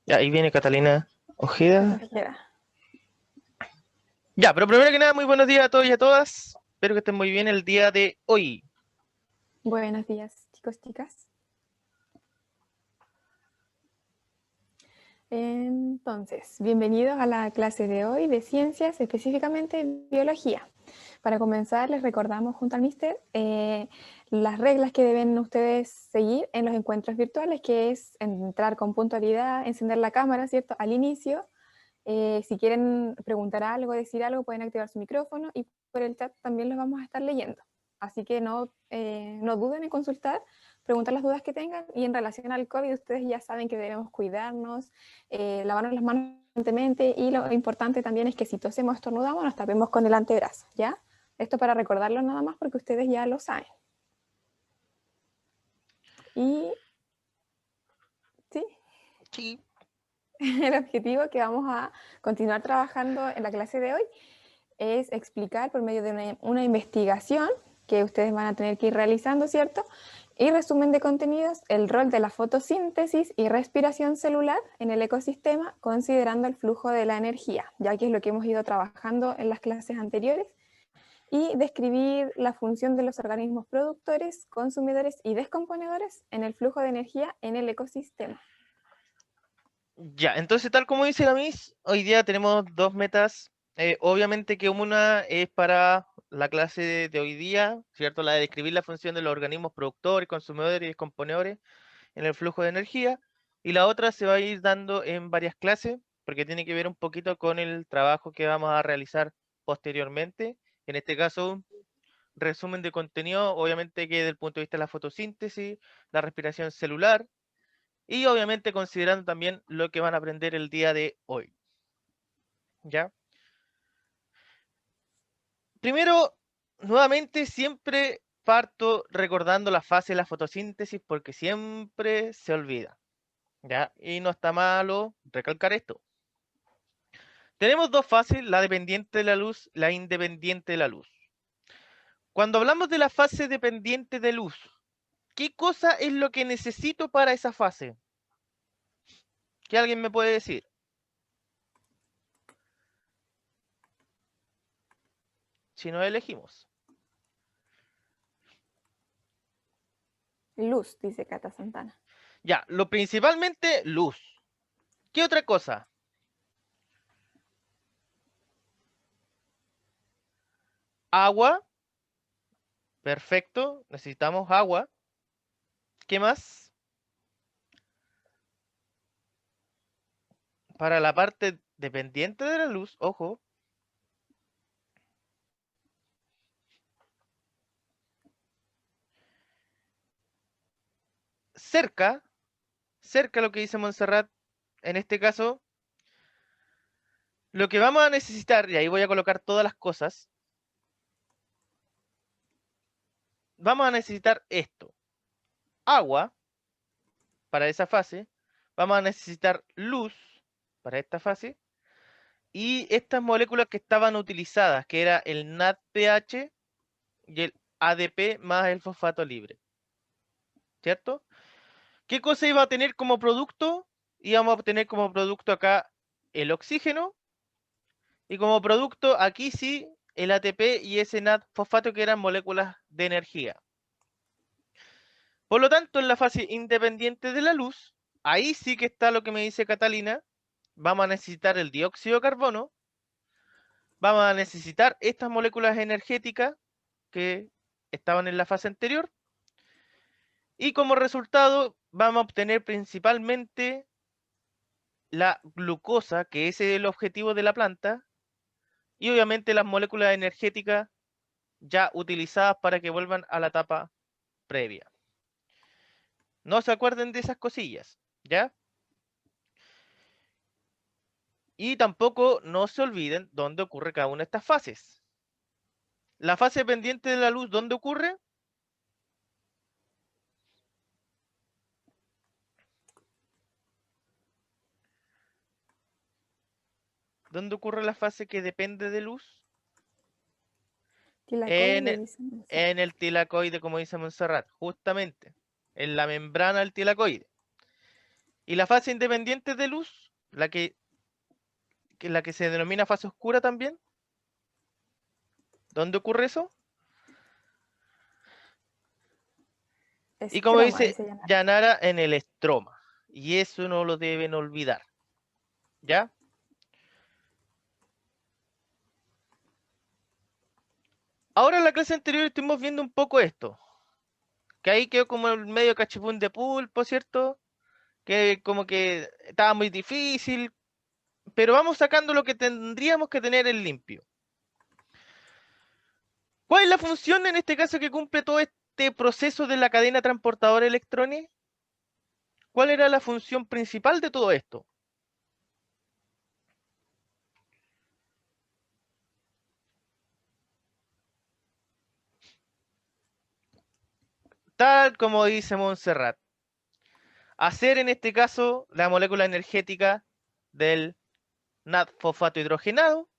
Ya, ahí viene Catalina Ojeda. Ojeda. Ya, pero primero que nada, muy buenos días a todos y a todas. Espero que estén muy bien el día de hoy. Buenos días, chicos, chicas. Entonces, bienvenidos a la clase de hoy de ciencias, específicamente biología. Para comenzar, les recordamos junto al Mister las reglas que deben ustedes seguir en los encuentros virtuales, que es entrar con puntualidad, encender la cámara, ¿cierto?, al inicio. Si quieren preguntar algo, decir algo, pueden activar su micrófono y por el chat también los vamos a estar leyendo. Así que no duden en consultar, preguntar las dudas que tengan, y en relación al COVID ustedes ya saben que debemos cuidarnos, lavarnos las manos constantemente, y lo importante también es que si tosemos o estornudamos nos tapemos con el antebrazo, ¿ya? Esto para recordarlo nada más porque ustedes ya lo saben. Y sí, Sí. el objetivo que vamos a continuar trabajando en la clase de hoy es explicar por medio de una investigación que ustedes van a tener que ir realizando, ¿cierto? Y resumen de contenidos, el rol de la fotosíntesis y respiración celular en el ecosistema, considerando el flujo de la energía, ya que es lo que hemos ido trabajando en las clases anteriores, y describir la función de los organismos productores, consumidores y descomponedores en el flujo de energía en el ecosistema. Ya, entonces tal como dice la Miss, hoy día tenemos dos metas. Obviamente que una es para la clase de hoy día, ¿cierto? La de describir la función de los organismos productores, consumidores y descomponedores en el flujo de energía. Y la otra se va a ir dando en varias clases, porque tiene que ver un poquito con el trabajo que vamos a realizar posteriormente. En este caso, resumen de contenido, obviamente que desde el punto de vista de la fotosíntesis, la respiración celular y obviamente considerando también lo que van a aprender el día de hoy. ¿Ya? Primero, nuevamente, siempre parto recordando la fase de la fotosíntesis porque siempre se olvida. ¿Ya? Y no está malo recalcar esto. Tenemos dos fases, la dependiente de la luz, la independiente de la luz. Cuando hablamos de la fase dependiente de luz, ¿qué cosa es lo que necesito para esa fase? ¿Qué alguien me puede decir? Si no elegimos. Luz, dice Cata Santana. Ya, lo principalmente luz. ¿Qué otra cosa? Agua. Perfecto, necesitamos agua. ¿Qué más? Para la parte dependiente de la luz, ojo. Cerca, cerca lo que dice Montserrat, en este caso, lo que vamos a necesitar, y ahí voy a colocar todas las cosas, vamos a necesitar esto. Agua, para esa fase. Vamos a necesitar luz, para esta fase. Y estas moléculas que estaban utilizadas, que era el NADPH y el ADP más el fosfato libre. ¿Cierto? ¿Qué cosa iba a tener como producto? Íbamos a obtener como producto acá el oxígeno. Y como producto aquí sí el ATP y ese NAD fosfato que eran moléculas de energía. Por lo tanto, en la fase independiente de la luz, ahí sí que está lo que me dice Catalina. Vamos a necesitar el dióxido de carbono. Vamos a necesitar estas moléculas energéticas que estaban en la fase anterior. Y como resultado vamos a obtener principalmente la glucosa, que ese es el objetivo de la planta, y obviamente las moléculas energéticas ya utilizadas para que vuelvan a la etapa previa. No se acuerden de esas cosillas, ¿ya? Y tampoco no se olviden dónde ocurre cada una de estas fases. La fase pendiente de la luz, ¿dónde ocurre? ¿Dónde ocurre la fase que depende de luz? Tilacoide, En, dice Montserrat. en el tilacoide, como dice Montserrat, justamente, en la membrana del tilacoide. Y la fase independiente de luz, la que se denomina fase oscura también, ¿dónde ocurre eso? Y como Estroma, dice dice Yanara. Yanara, en el estroma. Y eso no lo deben olvidar. ¿Ya? Ahora en la clase anterior estuvimos viendo un poco esto. Que ahí quedó como el medio cachipún de pulpo, ¿cierto? Que como que estaba muy difícil. Pero vamos sacando lo que tendríamos que tener en limpio. ¿Cuál es la función en este caso que cumple todo este proceso de la cadena transportadora de electrones? ¿Cuál era la función principal de todo esto? Tal como dice Montserrat, hacer en este caso la molécula energética del NAD-fosfato hidrogenado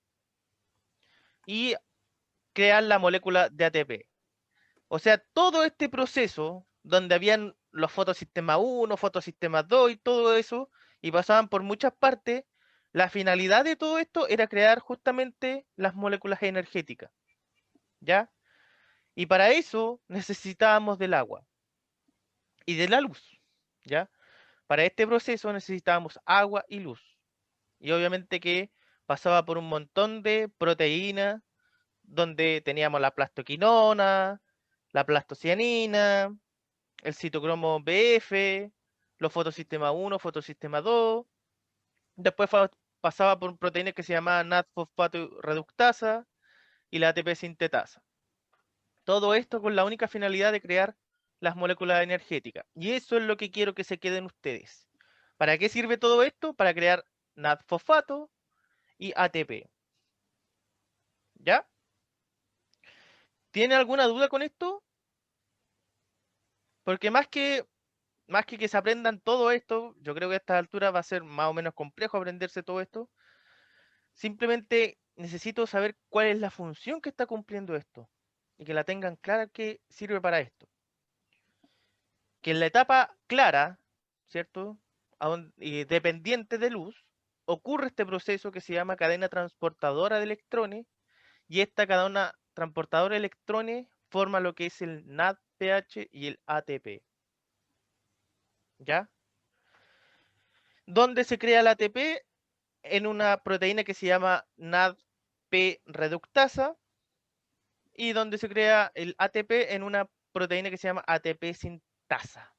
y crear la molécula de ATP. O sea, todo este proceso donde habían los fotosistemas 1, fotosistemas 2 y todo eso, y pasaban por muchas partes, la finalidad de todo esto era crear justamente las moléculas energéticas, ¿ya? Y para eso necesitábamos del agua y de la luz, ¿ya? Para este proceso necesitábamos agua y luz. Y obviamente que pasaba por un montón de proteínas, donde teníamos la plastoquinona, la plastocianina, el citocromo BF, los fotosistemas 1, fotosistema 2. Después pasaba por proteínas que se llamaban NAD-fosfato reductasa y la ATP sintetasa. Todo esto con la única finalidad de crear las moléculas energéticas. Y eso es lo que quiero que se queden ustedes. ¿Para qué sirve todo esto? Para crear NAD-fosfato y ATP. ¿Ya? ¿Tiene alguna duda con esto? Porque más que se aprendan todo esto, yo creo que a esta altura va a ser más o menos complejo aprenderse todo esto. Simplemente necesito saber cuál es la función que está cumpliendo esto y que la tengan clara que sirve para esto. Que en la etapa clara, ¿cierto? Y dependiente de luz, ocurre este proceso que se llama cadena transportadora de electrones y esta cadena transportadora de electrones forma lo que es el NADPH y el ATP. ¿Ya? Donde se crea el ATP en una proteína que se llama NADP reductasa y donde se crea el ATP en una proteína que se llama ATP sintetasa.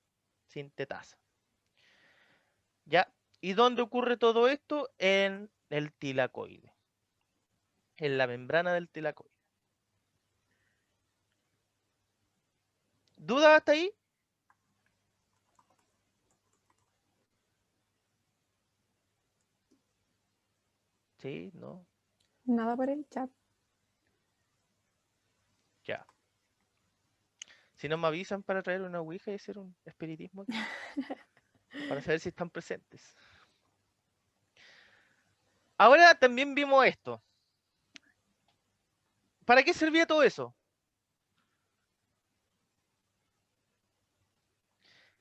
¿Ya? ¿Y dónde ocurre todo esto? En el tilacoide, en la membrana del tilacoide. ¿Dudas hasta ahí? Sí, no, Nada por el chat. ya. Si no me avisan para traer una ouija y hacer un espiritismo aquí, para saber si están presentes. Ahora también vimos esto. ¿Para qué servía todo eso?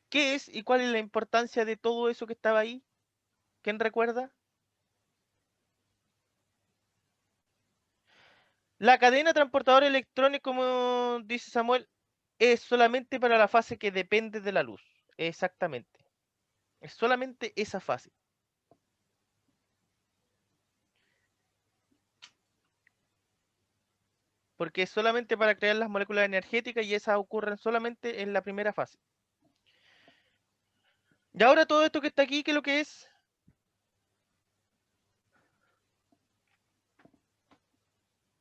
¿Qué es y cuál es la importancia de todo eso que estaba ahí? ¿Quién recuerda? La cadena transportadora electrónica, como dice Samuel, es solamente para la fase que depende de la luz. Exactamente. Es solamente esa fase. Porque es solamente para crear las moléculas energéticas y esas ocurren solamente en la primera fase. Y ahora todo esto que está aquí, ¿qué es lo que es?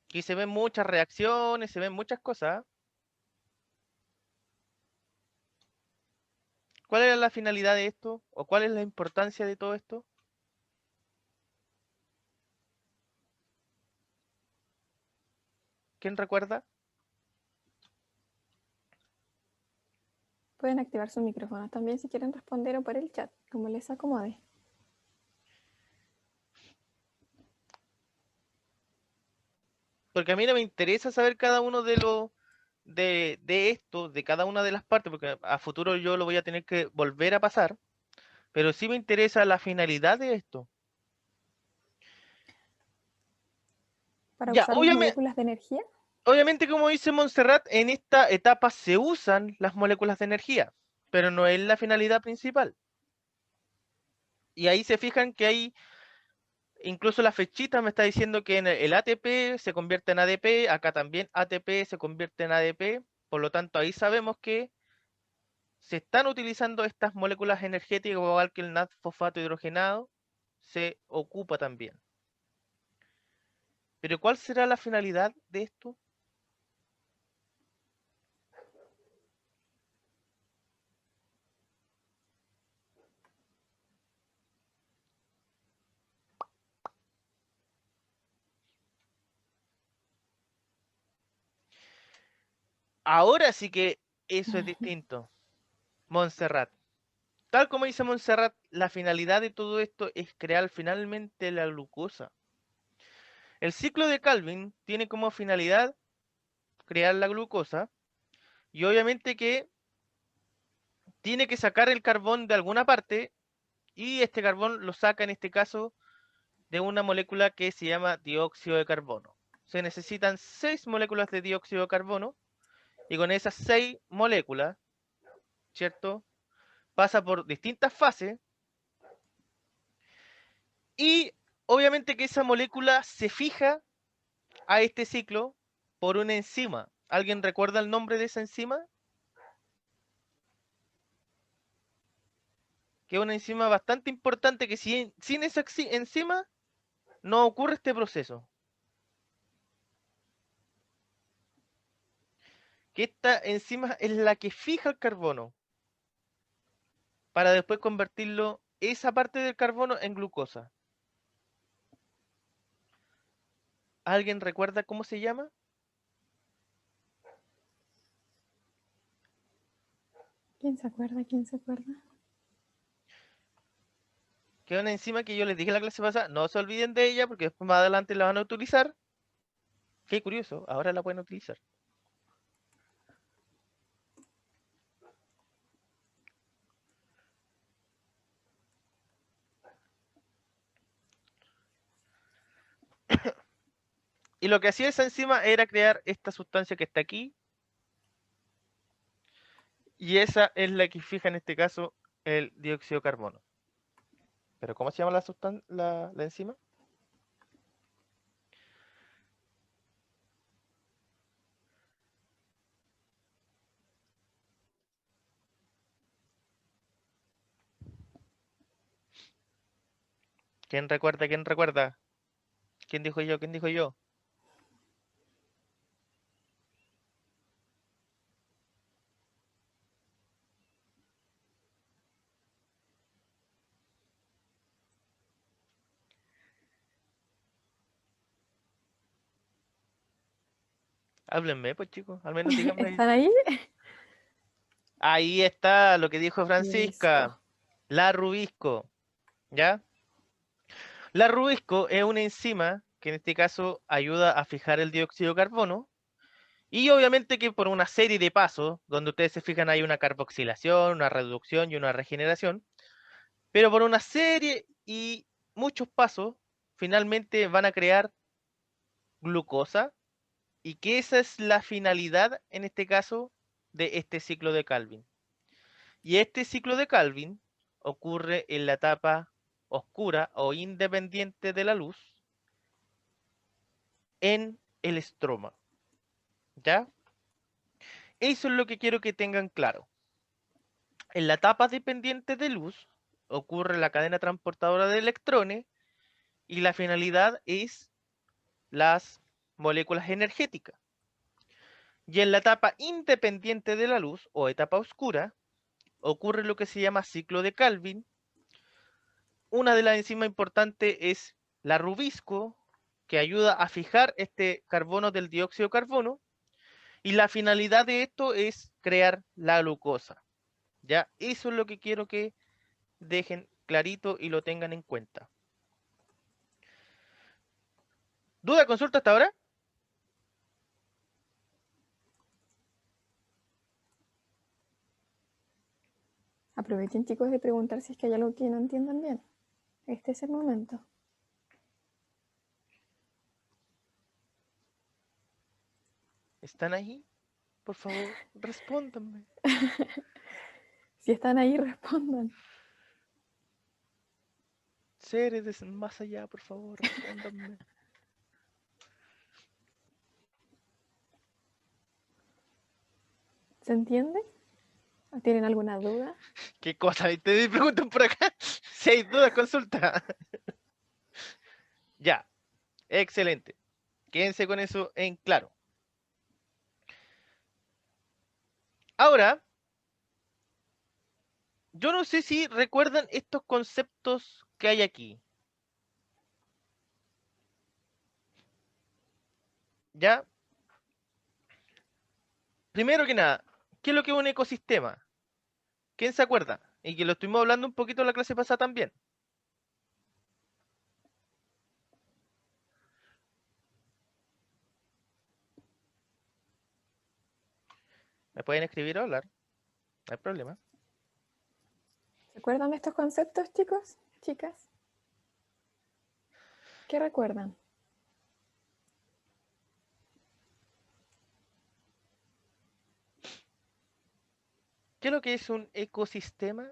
Aquí se ven muchas reacciones, se ven muchas cosas. ¿Cuál era la finalidad de esto? ¿O cuál es la importancia de todo esto? ¿Quién recuerda? Pueden activar su micrófono también si quieren responder o por el chat, como les acomode. Porque a mí no me interesa saber cada uno de los de esto, de cada una de las partes, porque a futuro yo lo voy a tener que volver a pasar. pero sí me interesa la finalidad de esto. Para Ya, usar las moléculas de energía. obviamente, como dice Montserrat, en esta etapa se usan las moléculas de energía, pero no es la finalidad principal. Y ahí se fijan que hay, incluso la fechita me está diciendo que en el ATP se convierte en ADP, acá también ATP se convierte en ADP, por lo tanto ahí sabemos que se están utilizando estas moléculas energéticas, igual que el NAD-fosfato hidrogenado, se ocupa también. Pero ¿cuál será la finalidad de esto? Ahora sí que eso es distinto. Montserrat. Tal como dice Montserrat, la finalidad de todo esto es crear finalmente la glucosa. El ciclo de Calvin tiene como finalidad crear la glucosa y obviamente que tiene que sacar el carbón de alguna parte y este carbón lo saca en este caso de una molécula que se llama dióxido de carbono. Se necesitan 6 moléculas de dióxido de carbono y con esas 6 moléculas, ¿cierto? Pasa por distintas fases y obviamente que esa molécula se fija a este ciclo por una enzima. ¿Alguien recuerda el nombre de esa enzima? Que es una enzima bastante importante que sin esa enzima no ocurre este proceso. Que esta enzima es la que fija el carbono para después convertirlo, esa parte del carbono, en glucosa. ¿Alguien recuerda cómo se llama? ¿Quién se acuerda? ¿Quién se acuerda? Que es una enzima que yo les dije en la clase pasada, no se olviden de ella porque después más adelante la van a utilizar. Qué curioso, ahora la pueden utilizar. Y lo que hacía esa enzima era crear esta sustancia que está aquí. Y esa es la que fija en este caso el dióxido de carbono. ¿Pero cómo se llama la enzima? ¿Quién recuerda? ¿Quién recuerda? ¿Quién dijo yo? ¿Quién dijo yo? Háblenme, pues chicos, al menos díganme. ¿Están ahí? Ahí está lo que dijo Listo. Francisca. La rubisco, ¿ya? La rubisco es una enzima que en este caso ayuda a fijar el dióxido de carbono. Y obviamente que por una serie de pasos, donde ustedes se fijan hay una carboxilación, una reducción y una regeneración, pero por una serie y muchos pasos, finalmente van a crear glucosa y que esa es la finalidad, en este caso, de este ciclo de Calvin. Y este ciclo de Calvin ocurre en la etapa oscura o independiente de la luz en el estroma. ¿Ya? Eso es lo que quiero que tengan claro. En la etapa dependiente de luz ocurre la cadena transportadora de electrones y la finalidad es las moléculas energéticas. Y en la etapa independiente de la luz o etapa oscura ocurre lo que se llama ciclo de Calvin. Una de las enzimas importantes es la rubisco, que ayuda a fijar este carbono del dióxido de carbono. Y la finalidad de esto es crear la glucosa. ¿Ya? Eso es lo que quiero que dejen clarito y lo tengan en cuenta. ¿Duda, consulta hasta ahora? Aprovechen, chicos, de preguntar si es que hay algo que no entiendan bien. Este es el momento. ¿Están ahí? Por favor, respóndanme. Si están ahí, respondan. Seres de más allá, por favor, respóndanme. ¿Se entiende? ¿Tienen alguna duda? ¿Qué cosa? Te preguntan por acá. Si hay dudas, consulta. Ya, excelente. Quédense con eso en claro. Ahora, yo no sé si recuerdan estos conceptos que hay aquí. ¿Ya? Primero que nada, ¿qué es lo que es un ecosistema? ¿Quién se acuerda? Y que lo estuvimos hablando un poquito en la clase pasada también. Me pueden escribir o hablar, no hay problema. ¿Recuerdan estos conceptos, chicos? ¿Chicas? ¿Qué recuerdan? ¿Qué es lo que es un ecosistema?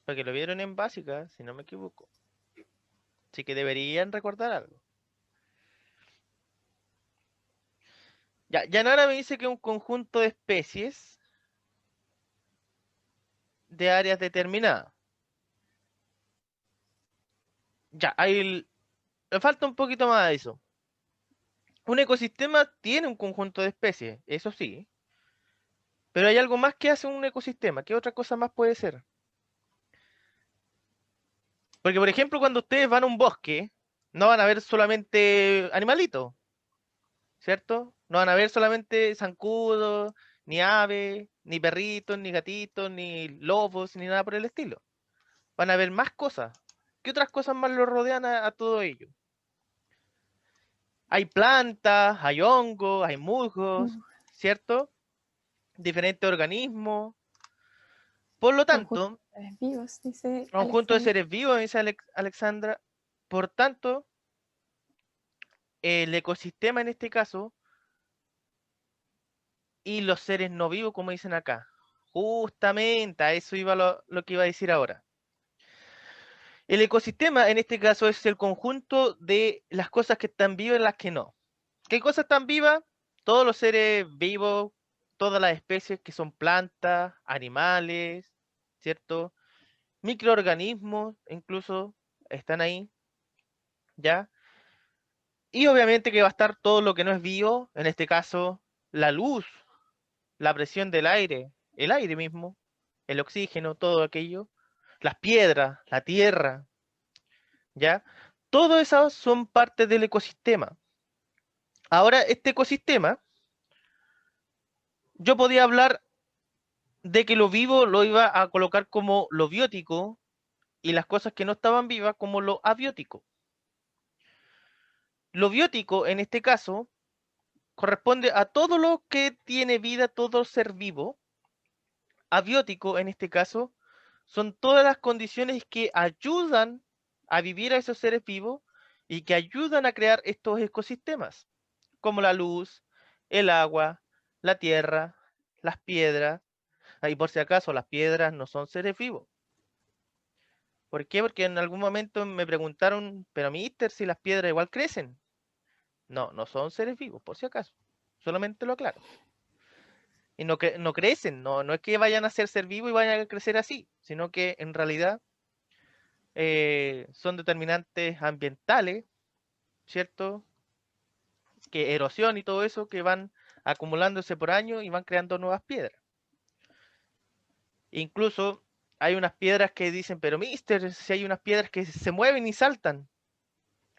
Porque lo vieron en básica, si no me equivoco. Así que deberían recordar algo. Ya, Yanara me dice que es un conjunto de especies de áreas determinadas. Ya, le falta un poquito más de eso. Un ecosistema tiene un conjunto de especies, eso sí. Pero hay algo más que hace un ecosistema. ¿Qué otra cosa más puede ser? Porque, por ejemplo, cuando ustedes van a un bosque, no van a ver solamente animalitos, ¿cierto? No van a ver solamente zancudos, ni aves, ni perritos, ni gatitos, ni lobos, ni nada por el estilo. Van a ver más cosas. ¿Qué otras cosas más lo rodean a todo ello? Hay plantas, hay hongos, hay musgos, ¿cierto? Diferentes organismos. Por lo Conjuntos tanto, vivos, dice conjunto de Alexandra. seres vivos, dice Alexandra. Por tanto, el ecosistema en este caso y los seres no vivos, como dicen acá. Justamente a eso iba lo que iba a decir ahora. El ecosistema en este caso es el conjunto de las cosas que están vivas y las que no. ¿Qué cosas están vivas? Todos los seres vivos, todas las especies que son plantas, animales, ¿cierto? Microorganismos incluso están ahí, ¿ya? Y obviamente que va a estar todo lo que no es vivo, en este caso la luz, la presión del aire, el aire mismo, el oxígeno, todo aquello, las piedras, la tierra, ¿ya? Todo eso son parte del ecosistema. Ahora, este ecosistema, yo podía hablar de que lo vivo lo iba a colocar como lo biótico y las cosas que no estaban vivas como lo abiótico. Lo biótico, en este caso, corresponde a todo lo que tiene vida, todo ser vivo. Abiótico, en este caso, son todas las condiciones que ayudan a vivir a esos seres vivos y que ayudan a crear estos ecosistemas, como la luz, el agua, la tierra, las piedras. Y por si acaso, las piedras no son seres vivos. ¿Por qué? Porque en algún momento me preguntaron, pero mister, si las piedras igual crecen. No, no son seres vivos, por si acaso. Solamente lo aclaro. Y no crecen, no es que vayan a ser vivos y vayan a crecer así, sino que en realidad son determinantes ambientales, ¿cierto? Que erosión y todo eso que van acumulándose por años y van creando nuevas piedras. Incluso hay unas piedras que dicen, pero mister, si hay unas piedras que se mueven y saltan,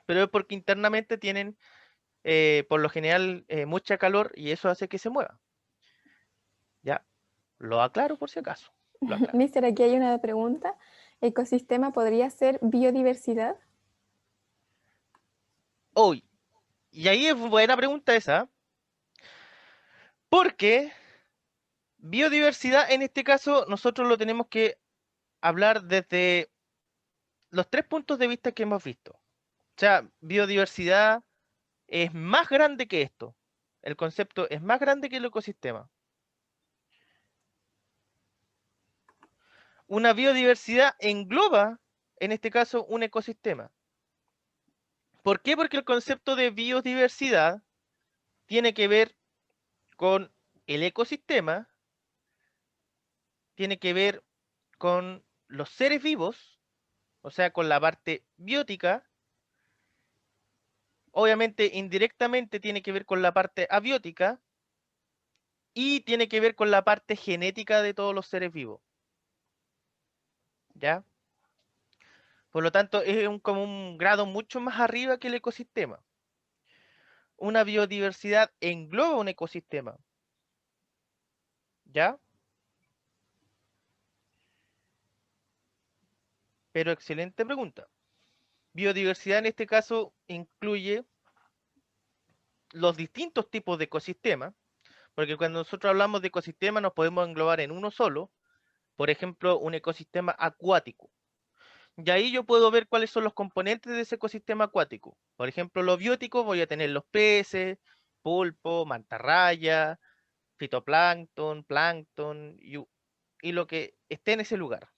pero es porque internamente tienen por lo general mucha calor y eso hace que se mueva. Ya, lo aclaro por si acaso, lo aclaro. Mister, aquí hay una pregunta ¿Ecosistema podría ser biodiversidad? Hoy. Y ahí es buena pregunta esa. Porque biodiversidad en este caso nosotros lo tenemos que hablar desde los 3 puntos de vista que hemos visto. O sea, biodiversidad es más grande que esto. El concepto es más grande que el ecosistema. Una biodiversidad engloba, en este caso, un ecosistema. ¿Por qué? Porque el concepto de biodiversidad tiene que ver con el ecosistema, tiene que ver con los seres vivos, o sea, con la parte biótica. Obviamente, indirectamente tiene que ver con la parte abiótica y tiene que ver con la parte genética de todos los seres vivos. ¿Ya? Por lo tanto, es como un grado mucho más arriba que el ecosistema. Una biodiversidad engloba un ecosistema. ¿Ya? Pero excelente pregunta. Biodiversidad en este caso incluye los distintos tipos de ecosistemas, porque cuando nosotros hablamos de ecosistema nos podemos englobar en uno solo, por ejemplo, un ecosistema acuático. Y ahí yo puedo ver cuáles son los componentes de ese ecosistema acuático. Por ejemplo, los bióticos voy a tener los peces, pulpo, mantarraya, fitoplancton, plancton y lo que esté en ese lugar.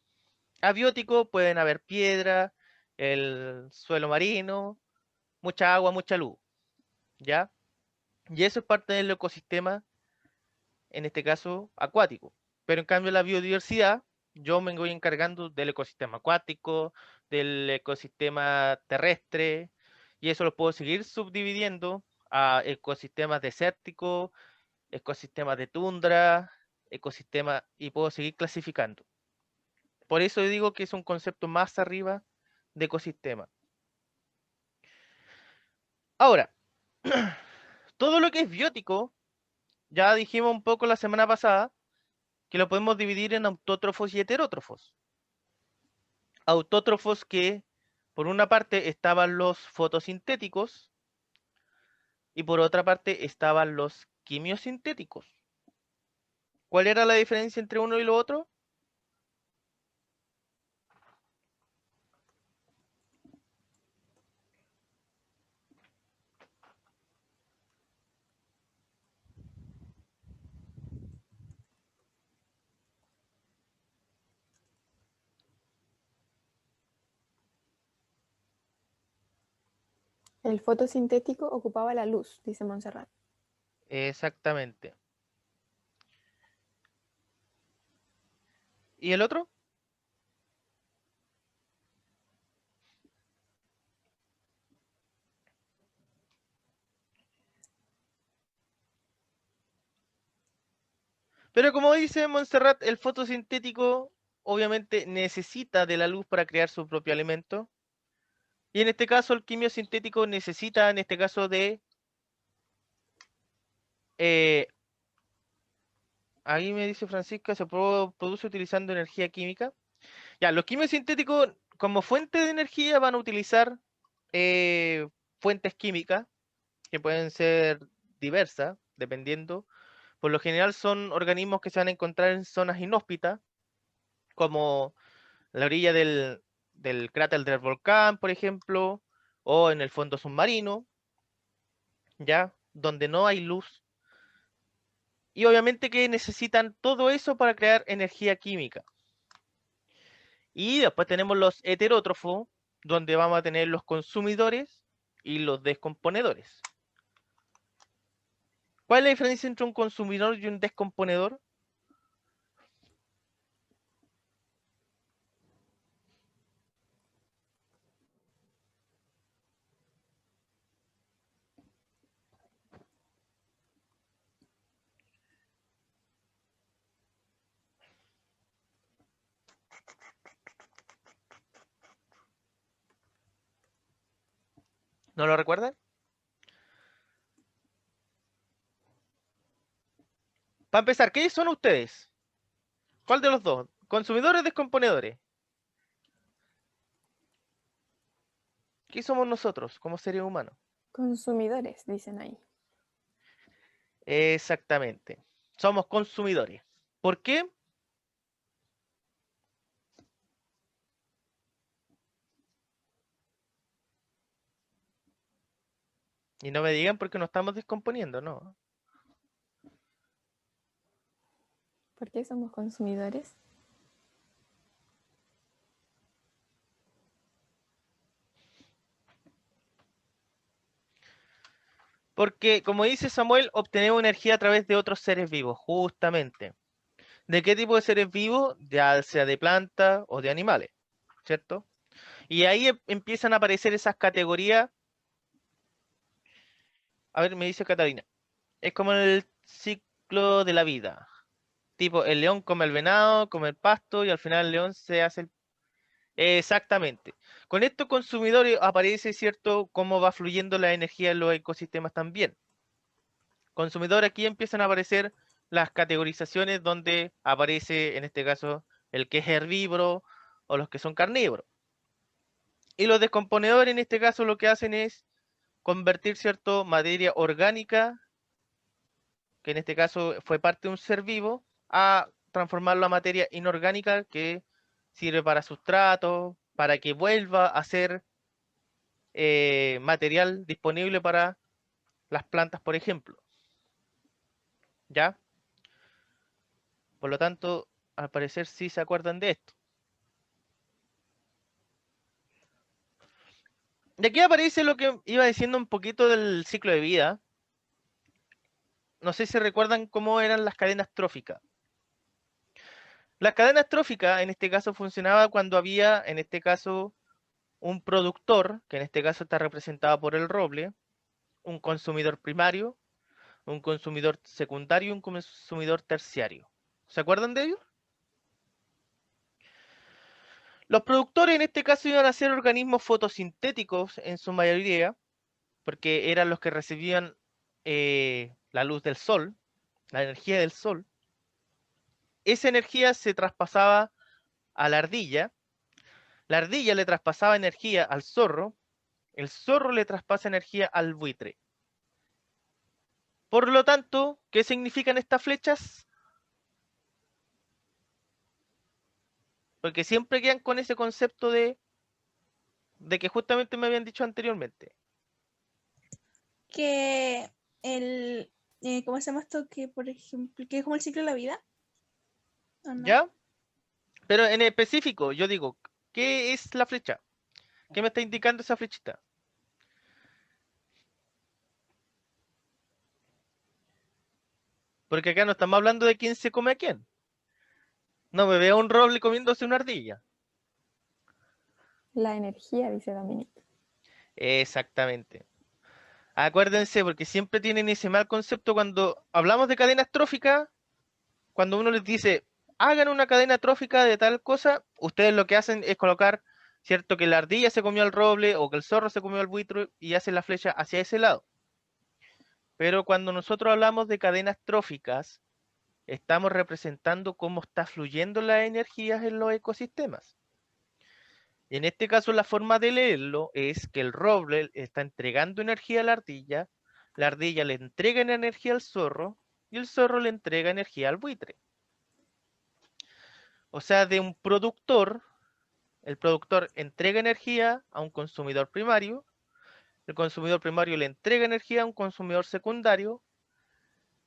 Abiótico pueden haber piedra, el suelo marino, mucha agua, mucha luz, ¿ya? Y eso es parte del ecosistema, en este caso acuático. Pero en cambio la biodiversidad, yo me voy encargando del ecosistema acuático, del ecosistema terrestre, y eso lo puedo seguir subdividiendo a ecosistemas desérticos, ecosistemas de tundra, ecosistemas, y puedo seguir clasificando. Por eso digo que es un concepto más arriba de ecosistema. Ahora, todo lo que es biótico, ya dijimos un poco la semana pasada, que lo podemos dividir en autótrofos y heterótrofos. Autótrofos que, por una parte, estaban los fotosintéticos y por otra parte estaban los quimiosintéticos. ¿Cuál era la diferencia entre uno y lo otro? El fotosintético ocupaba la luz, dice Montserrat. Exactamente. ¿Y el otro? Pero como dice Montserrat, el fotosintético obviamente necesita de la luz para crear su propio alimento. Y en este caso el quimiosintético necesita, en este caso, de... ahí me dice Francisca, se produce utilizando energía química. Ya, los quimiosintéticos como fuente de energía van a utilizar eh, fuentes químicas que pueden ser diversas, dependiendo. Por lo general son organismos que se van a encontrar en zonas inhóspitas, como la orilla del cráter del volcán, por ejemplo, o en el fondo submarino, ¿ya? Donde no hay luz. Y obviamente que necesitan todo eso para crear energía química. Y después tenemos los heterótrofos, donde vamos a tener los consumidores y los descomponedores. ¿Cuál es la diferencia entre un consumidor y un descomponedor? ¿No lo recuerdan? Para empezar, ¿qué son ustedes? ¿Cuál de los dos? ¿Consumidores o descomponedores? ¿Qué somos nosotros como seres humanos? Consumidores, dicen ahí. Exactamente. Somos consumidores. ¿Por qué? Y no me digan porque nos estamos descomponiendo, no. ¿Por qué somos consumidores? Porque, como dice Samuel, obtenemos energía a través de otros seres vivos, justamente. ¿De qué tipo de seres vivos? Ya sea de plantas o de animales, ¿cierto? Y ahí empiezan a aparecer esas categorías. A ver, me dice Catalina. Es como el ciclo de la vida. Tipo, el león come el venado, come el pasto y al final el león se hace el... Exactamente. Con estos consumidores aparece, ¿cierto?, cómo va fluyendo la energía en los ecosistemas también. Consumidor, aquí empiezan a aparecer las categorizaciones donde aparece, en este caso, el que es herbívoro o los que son carnívoros. Y los descomponedores, en este caso, lo que hacen es convertir, ¿cierto?, materia orgánica, que en este caso fue parte de un ser vivo, a transformarlo a materia inorgánica que sirve para sustrato, para que vuelva a ser material disponible para las plantas, por ejemplo. ¿Ya? Por lo tanto, al parecer sí se acuerdan de esto. De aquí aparece lo que iba diciendo un poquito del ciclo de vida. No sé si recuerdan cómo eran las cadenas tróficas. Las cadenas tróficas, en este caso, funcionaba cuando había, en este caso, un productor, que en este caso está representado por el roble, un consumidor primario, un consumidor secundario y un consumidor terciario. ¿Se acuerdan de ellos? Los productores en este caso iban a ser organismos fotosintéticos en su mayoría, porque eran los que recibían la luz del sol, la energía del sol. Esa energía se traspasaba a la ardilla le traspasaba energía al zorro, el zorro le traspasa energía al buitre. Por lo tanto, ¿qué significan estas flechas? Porque siempre quedan con ese concepto de que justamente me habían dicho anteriormente. Que el, ¿cómo se llama esto? Que, por ejemplo, que es como el ciclo de la vida. ¿O no? ¿Ya? Pero en específico, yo digo, ¿qué es la flecha? ¿Qué me está indicando esa flechita? Porque acá no estamos hablando de quién se come a quién. No me veo un roble comiéndose una ardilla. La energía, dice Dominique. Exactamente. Acuérdense, porque siempre tienen ese mal concepto cuando hablamos de cadenas tróficas, cuando uno les dice, hagan una cadena trófica de tal cosa, ustedes lo que hacen es colocar, cierto, que la ardilla se comió al roble o que el zorro se comió al buitre y hacen la flecha hacia ese lado. Pero cuando nosotros hablamos de cadenas tróficas, estamos representando cómo está fluyendo las energías en los ecosistemas. Y en este caso la forma de leerlo es que el roble está entregando energía a la ardilla le entrega energía al zorro y el zorro le entrega energía al buitre. O sea, de un productor, el productor entrega energía a un consumidor primario, el consumidor primario le entrega energía a un consumidor secundario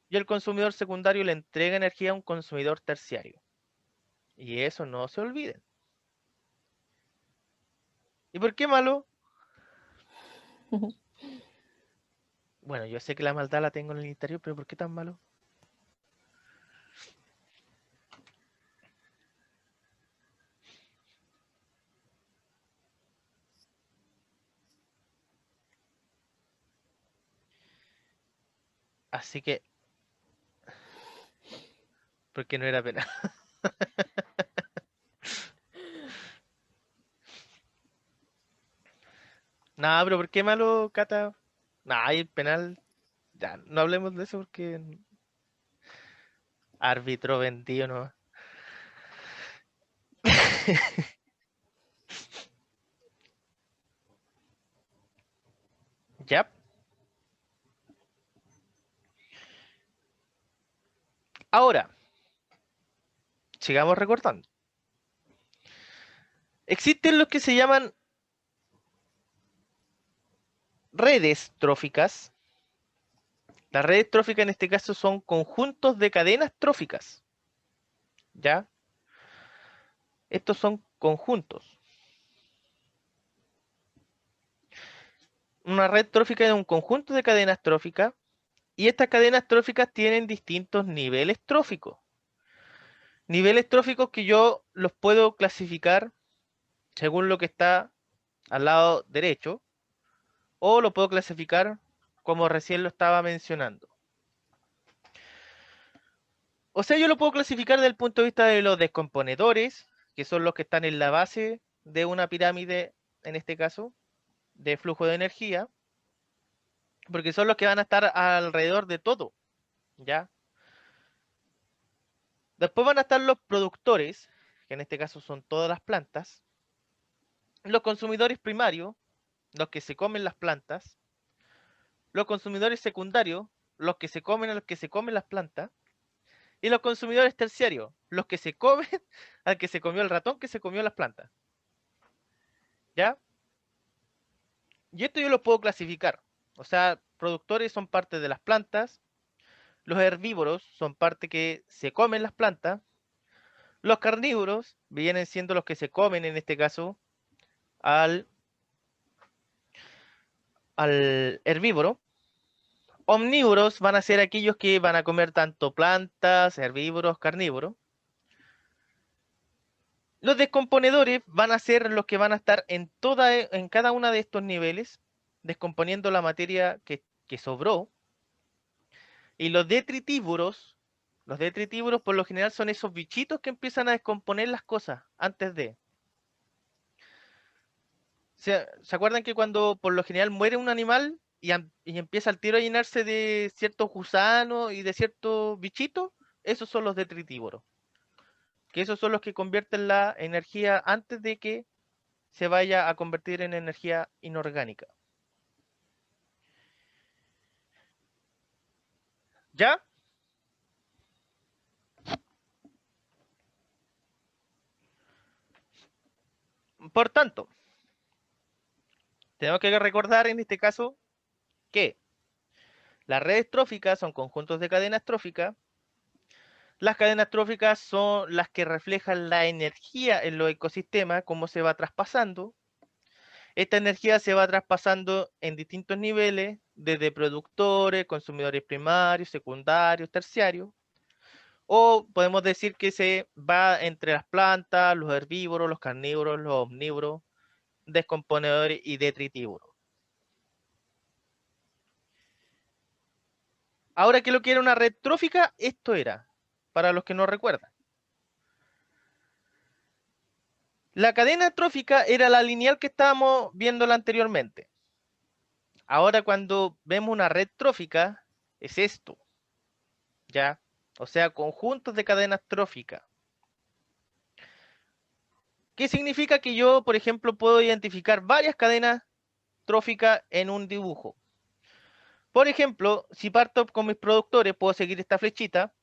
y el consumidor secundario le entrega energía a un consumidor terciario. Y eso no se olviden. ¿Y por qué malo? Bueno, yo sé que la maldad la tengo en el interior, pero ¿por qué tan malo? Así que, porque no era penal. Nada, pero ¿por qué malo, Cata? Nah, y penal. Ya, no hablemos de eso porque. Árbitro vendido, ¿no? ¿Ya? Ahora, sigamos recordando. Existen los que se llaman redes tróficas. Las redes tróficas en este caso son conjuntos de cadenas tróficas. ¿Ya? Estos son conjuntos. Una red trófica es un conjunto de cadenas tróficas y estas cadenas tróficas tienen distintos niveles tróficos. Niveles tróficos que yo los puedo clasificar según lo que está al lado derecho o lo puedo clasificar como recién lo estaba mencionando. O sea, yo lo puedo clasificar desde el punto de vista de los descomponedores, que son los que están en la base de una pirámide, en este caso, de flujo de energía, porque son los que van a estar alrededor de todo, ¿ya? Después van a estar los productores, que en este caso son todas las plantas, los consumidores primarios, los que se comen las plantas, los consumidores secundarios, los que se comen a los que se comen las plantas, y los consumidores terciarios, los que se comen al que se comió el ratón que se comió las plantas. ¿Ya? Y esto yo lo puedo clasificar. O sea, productores son parte de las plantas, los herbívoros son parte que se comen las plantas, los carnívoros vienen siendo los que se comen, en este caso, al herbívoro. Omnívoros van a ser aquellos que van a comer tanto plantas, herbívoros, carnívoros. Los descomponedores van a ser los que van a estar en cada uno de estos niveles, descomponiendo la materia que sobró. Y los detritívoros por lo general son esos bichitos que empiezan a descomponer las cosas antes de. ¿Se acuerdan que cuando por lo general muere un animal y empieza el tiro a llenarse de ciertos gusanos y de ciertos bichitos? Esos son los detritívoros. Que esos son los que convierten la energía antes de que se vaya a convertir en energía inorgánica. ¿Ya? Por tanto, tenemos que recordar en este caso que las redes tróficas son conjuntos de cadenas tróficas. Las cadenas tróficas son las que reflejan la energía en los ecosistemas, cómo se va traspasando. Esta energía se va traspasando en distintos niveles, desde productores, consumidores primarios, secundarios, terciarios. O podemos decir que se va entre las plantas, los herbívoros, los carnívoros, los omnívoros, descomponedores y detritívoros. Ahora que lo que era una red trófica, esto era, para los que no recuerdan. La cadena trófica era la lineal que estábamos viendo anteriormente. Ahora cuando vemos una red trófica, es esto, ¿ya? O sea, conjuntos de cadenas tróficas. ¿Qué significa? Que yo, por ejemplo, puedo identificar varias cadenas tróficas en un dibujo. Por ejemplo, si parto con mis productores, puedo seguir esta flechita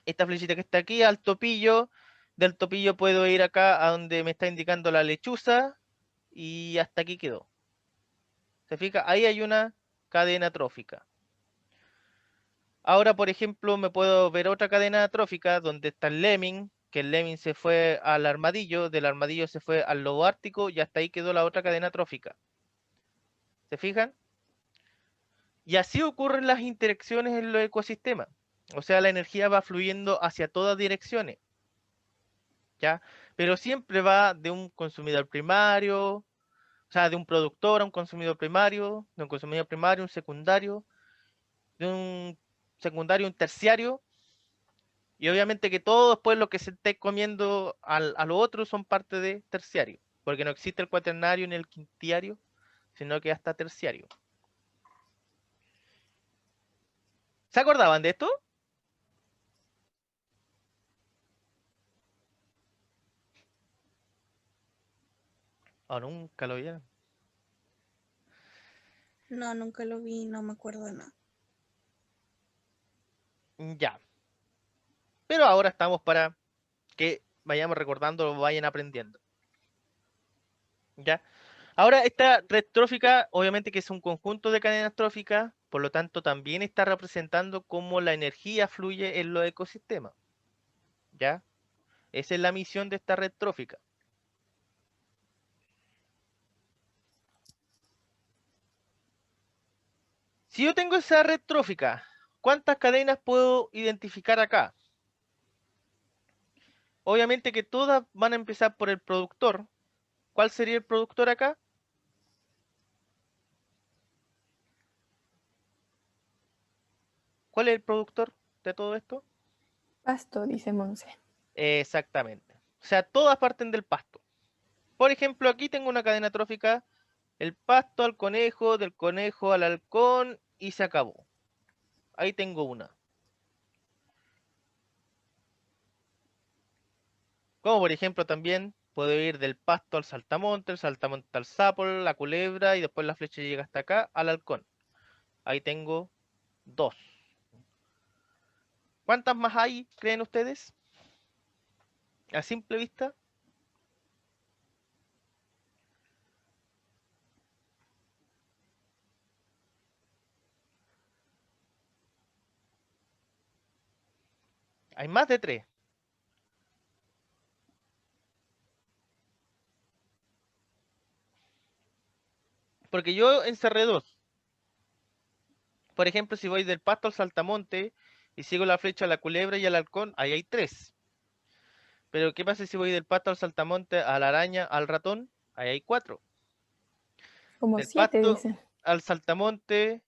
que está aquí, al topillo. Del topillo puedo ir acá a donde me está indicando la lechuza y hasta aquí quedó. ¿Se fija? Ahí hay una cadena trófica. Ahora, por ejemplo, me puedo ver otra cadena trófica donde está el lemming, que el lemming se fue al armadillo, del armadillo se fue al lobo ártico y hasta ahí quedó la otra cadena trófica. ¿Se fijan? Y así ocurren las interacciones en los ecosistemas. O sea, la energía va fluyendo hacia todas direcciones, ¿ya? Pero siempre va de un consumidor primario, o sea, de un productor a un consumidor primario, de un consumidor primario a un secundario, de un secundario a un terciario, y obviamente que todo después lo que se esté comiendo a lo otro son parte de terciario, porque no existe el cuaternario ni el quintiario, sino que hasta terciario. ¿Se acordaban de esto? ¿O nunca lo vieron? No, nunca lo vi, no me acuerdo de nada. Ya. Pero ahora estamos para que vayamos recordando, vayan aprendiendo. ¿Ya? Ahora esta red trófica, obviamente que es un conjunto de cadenas tróficas, por lo tanto también está representando cómo la energía fluye en los ecosistemas. ¿Ya? Esa es la misión de esta red trófica. Si yo tengo esa red trófica, ¿cuántas cadenas puedo identificar acá? Obviamente que todas van a empezar por el productor. ¿Cuál sería el productor acá? ¿Cuál es el productor de todo esto? Pasto, dice Monse. Exactamente. O sea, todas parten del pasto. Por ejemplo, aquí tengo una cadena trófica, el pasto al conejo, del conejo al halcón y se acabó. Ahí tengo una. Como por ejemplo también puedo ir del pasto al saltamonte, el saltamonte al sapo, la culebra y después la flecha llega hasta acá al halcón. Ahí tengo dos. ¿Cuántas más hay, creen ustedes? A simple vista. Hay más de tres. Porque yo encerré dos. Por ejemplo, si voy del pasto al saltamonte y sigo la flecha a la culebra y al halcón, ahí hay tres. Pero ¿qué pasa si voy del pasto al saltamonte, a la araña, al ratón? Ahí hay cuatro. Como Del 7, pasto dicen. al saltamonte,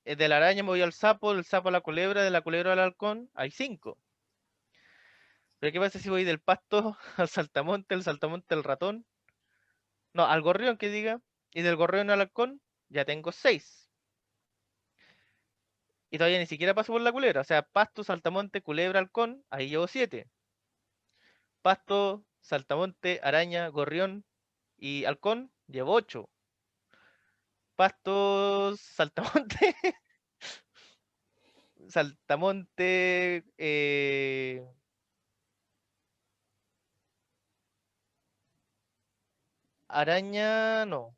de la araña me voy al sapo, del sapo a la culebra, de la culebra al halcón, hay cinco. Pero ¿qué pasa si voy del pasto al saltamonte al ratón? No, al gorrión que diga. Y del gorrión al halcón, ya tengo seis. Y todavía ni siquiera paso por la culebra. O sea, pasto, saltamonte, culebra, halcón, ahí llevo siete. Pasto, saltamonte, araña, gorrión y halcón, llevo ocho. Pasto, saltamonte, saltamonte, araña, no.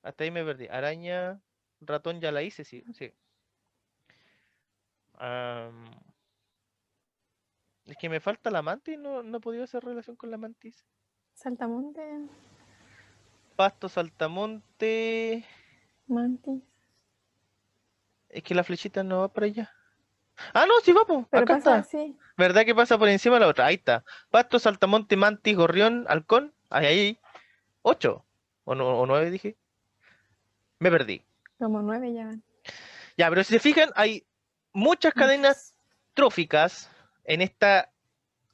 Hasta ahí me perdí. Araña, ratón ya la hice, sí, sí. Am, es que me falta la mantis, no he podido hacer relación con la mantis. Saltamonte, Pasto, saltamonte. mantis. Es que la flechita no va para allá. Ah, no, sí vamos, Pero acá pasa está. así. ¿Verdad que pasa por encima de la otra? Ahí está. Pasto, saltamonte, mantis, gorrión, halcón. Ahí. Ocho. O nueve dije. Me perdí. Como 9 ya van. Ya, pero si se fijan, hay muchas cadenas Muchas. tróficas en esta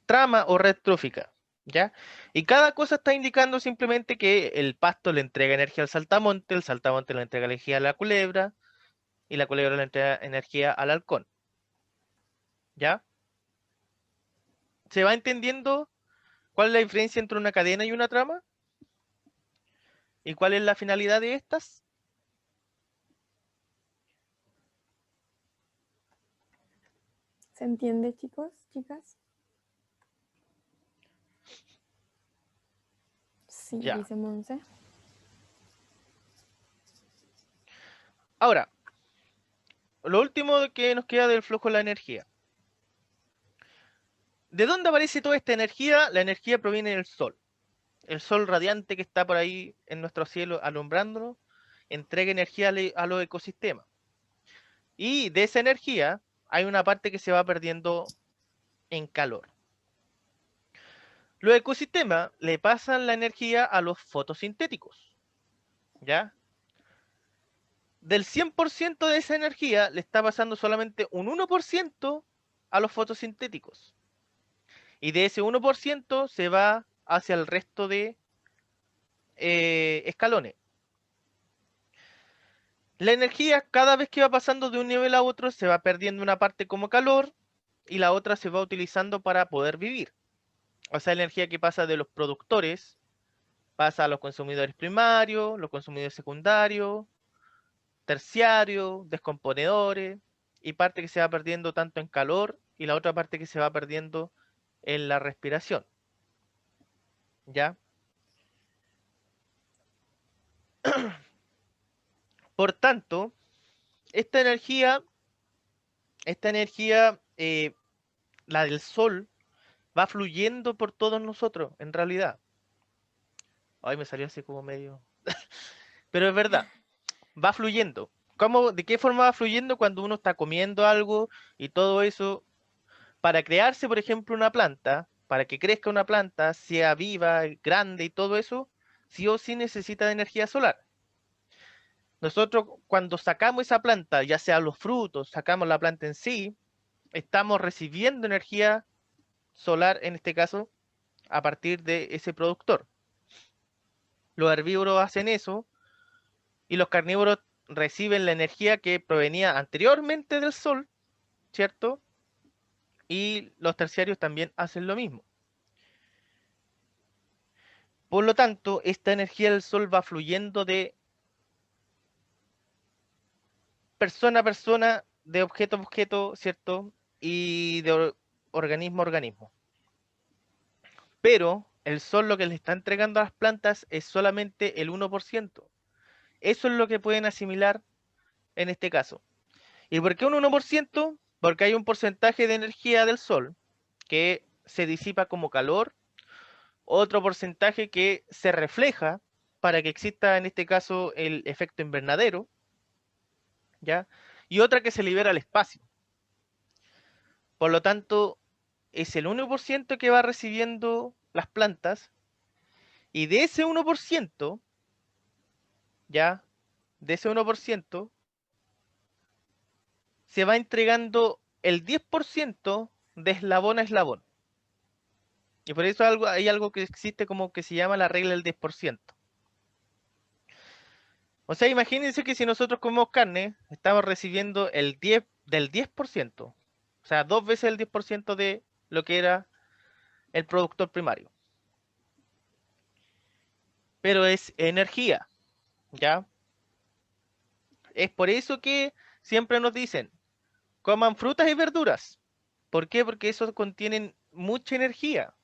trama o red trófica. ¿Ya? Y cada cosa está indicando simplemente que el pasto le entrega energía al saltamonte, el saltamonte le entrega energía a la culebra, y la culebra le entrega energía al halcón. ¿Ya? ¿Se va entendiendo cuál es la diferencia entre una cadena y una trama? ¿Y cuál es la finalidad de estas? ¿Se entiende, chicos, chicas? Sí, Ya. dice Monse. Ahora, lo último que nos queda del flujo de la energía. ¿De dónde aparece toda esta energía? La energía proviene del Sol. El Sol radiante que está por ahí en nuestro cielo alumbrándonos, entrega energía a los ecosistemas. Y de esa energía hay una parte que se va perdiendo en calor. Los ecosistemas le pasan la energía a los fotosintéticos. ¿Ya? Del 100% de esa energía le está pasando solamente un 1% a los fotosintéticos. Y de ese 1% se va hacia el resto de escalones. La energía cada vez que va pasando de un nivel a otro se va perdiendo una parte como calor y la otra se va utilizando para poder vivir. O sea, la energía que pasa de los productores Pasa a los consumidores primarios, los consumidores secundarios, terciarios, descomponedores, y parte que se va perdiendo tanto en calor y la otra parte que se va perdiendo en la respiración. ¿Ya? Por tanto, esta energía, la del sol, va fluyendo por todos nosotros, en realidad. Ay, me salió así como medio... Pero es verdad, va fluyendo. ¿Cómo, de qué forma va fluyendo cuando uno está comiendo algo y todo eso? Para crearse, por ejemplo, una planta, para que crezca una planta, sea viva, grande y todo eso, sí o sí necesita de energía solar. Nosotros cuando sacamos esa planta, ya sea los frutos, sacamos la planta en sí, estamos recibiendo energía solar, en este caso, a partir de ese productor. Los herbívoros hacen eso y los carnívoros reciben la energía que provenía anteriormente del sol, ¿cierto? Y los terciarios también hacen lo mismo. Por lo tanto, esta energía del sol va fluyendo de persona a persona, de objeto a objeto, ¿cierto? Y de organismo a organismo. Pero el sol lo que le está entregando a las plantas es solamente el 1%. Eso es lo que pueden asimilar en este caso. ¿Y por qué un 1%? Porque hay un porcentaje de energía del sol que se disipa como calor, otro porcentaje que se refleja para que exista en este caso el efecto invernadero, ¿ya? Y otra que se libera al espacio. Por lo tanto, es el 1% que va recibiendo las plantas y de ese 1%, ¿ya? De ese 1% se va entregando el 10% de eslabón a eslabón. Y por eso hay algo que existe como que se llama la regla del 10%. O sea, imagínense que si nosotros comemos carne, estamos recibiendo el 10 del 10%. O sea, 2 veces el 10% de lo que era el productor primario. Pero es energía, ¿ya? Es por eso que siempre nos dicen, coman frutas y verduras. ¿Por qué? Porque esos contienen mucha energía.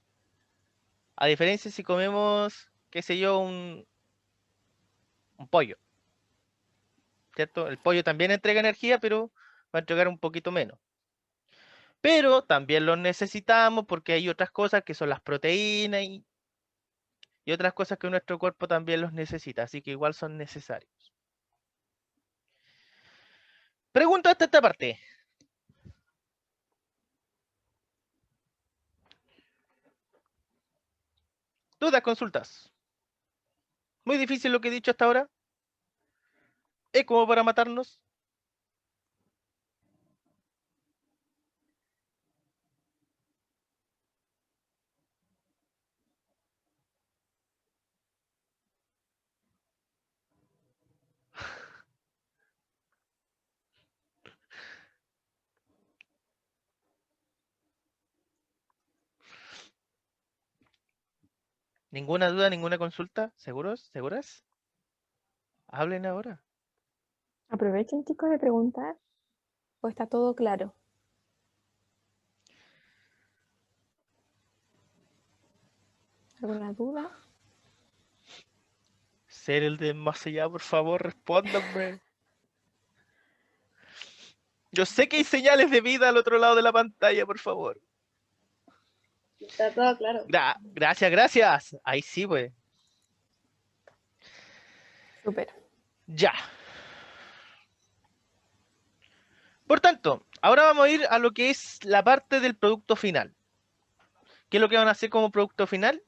A diferencia si comemos, qué sé yo, un pollo, ¿cierto? El pollo también entrega energía, pero va a entregar un poquito menos. Pero también los necesitamos porque hay otras cosas que son las proteínas y otras cosas que nuestro cuerpo también los necesita, así que igual son necesarios. Pregunta hasta esta parte. ¿Dudas, consultas? ¿Muy difícil lo que he dicho hasta ahora? ¿Es como para matarnos? ¿Ninguna duda, ninguna consulta? ¿Seguros? ¿Seguras? Hablen ahora. Aprovechen, chicos, de preguntar, o está todo claro. ¿Alguna duda? Ser el de más allá, por favor, respóndanme. Yo sé que hay señales de vida al otro lado de la pantalla, por favor. Está todo claro. Gracias, gracias. Ahí sí, pues. Súper. Ya. Por tanto, ahora vamos a ir a lo que es la parte del producto final. ¿Qué es lo que van a hacer como producto final?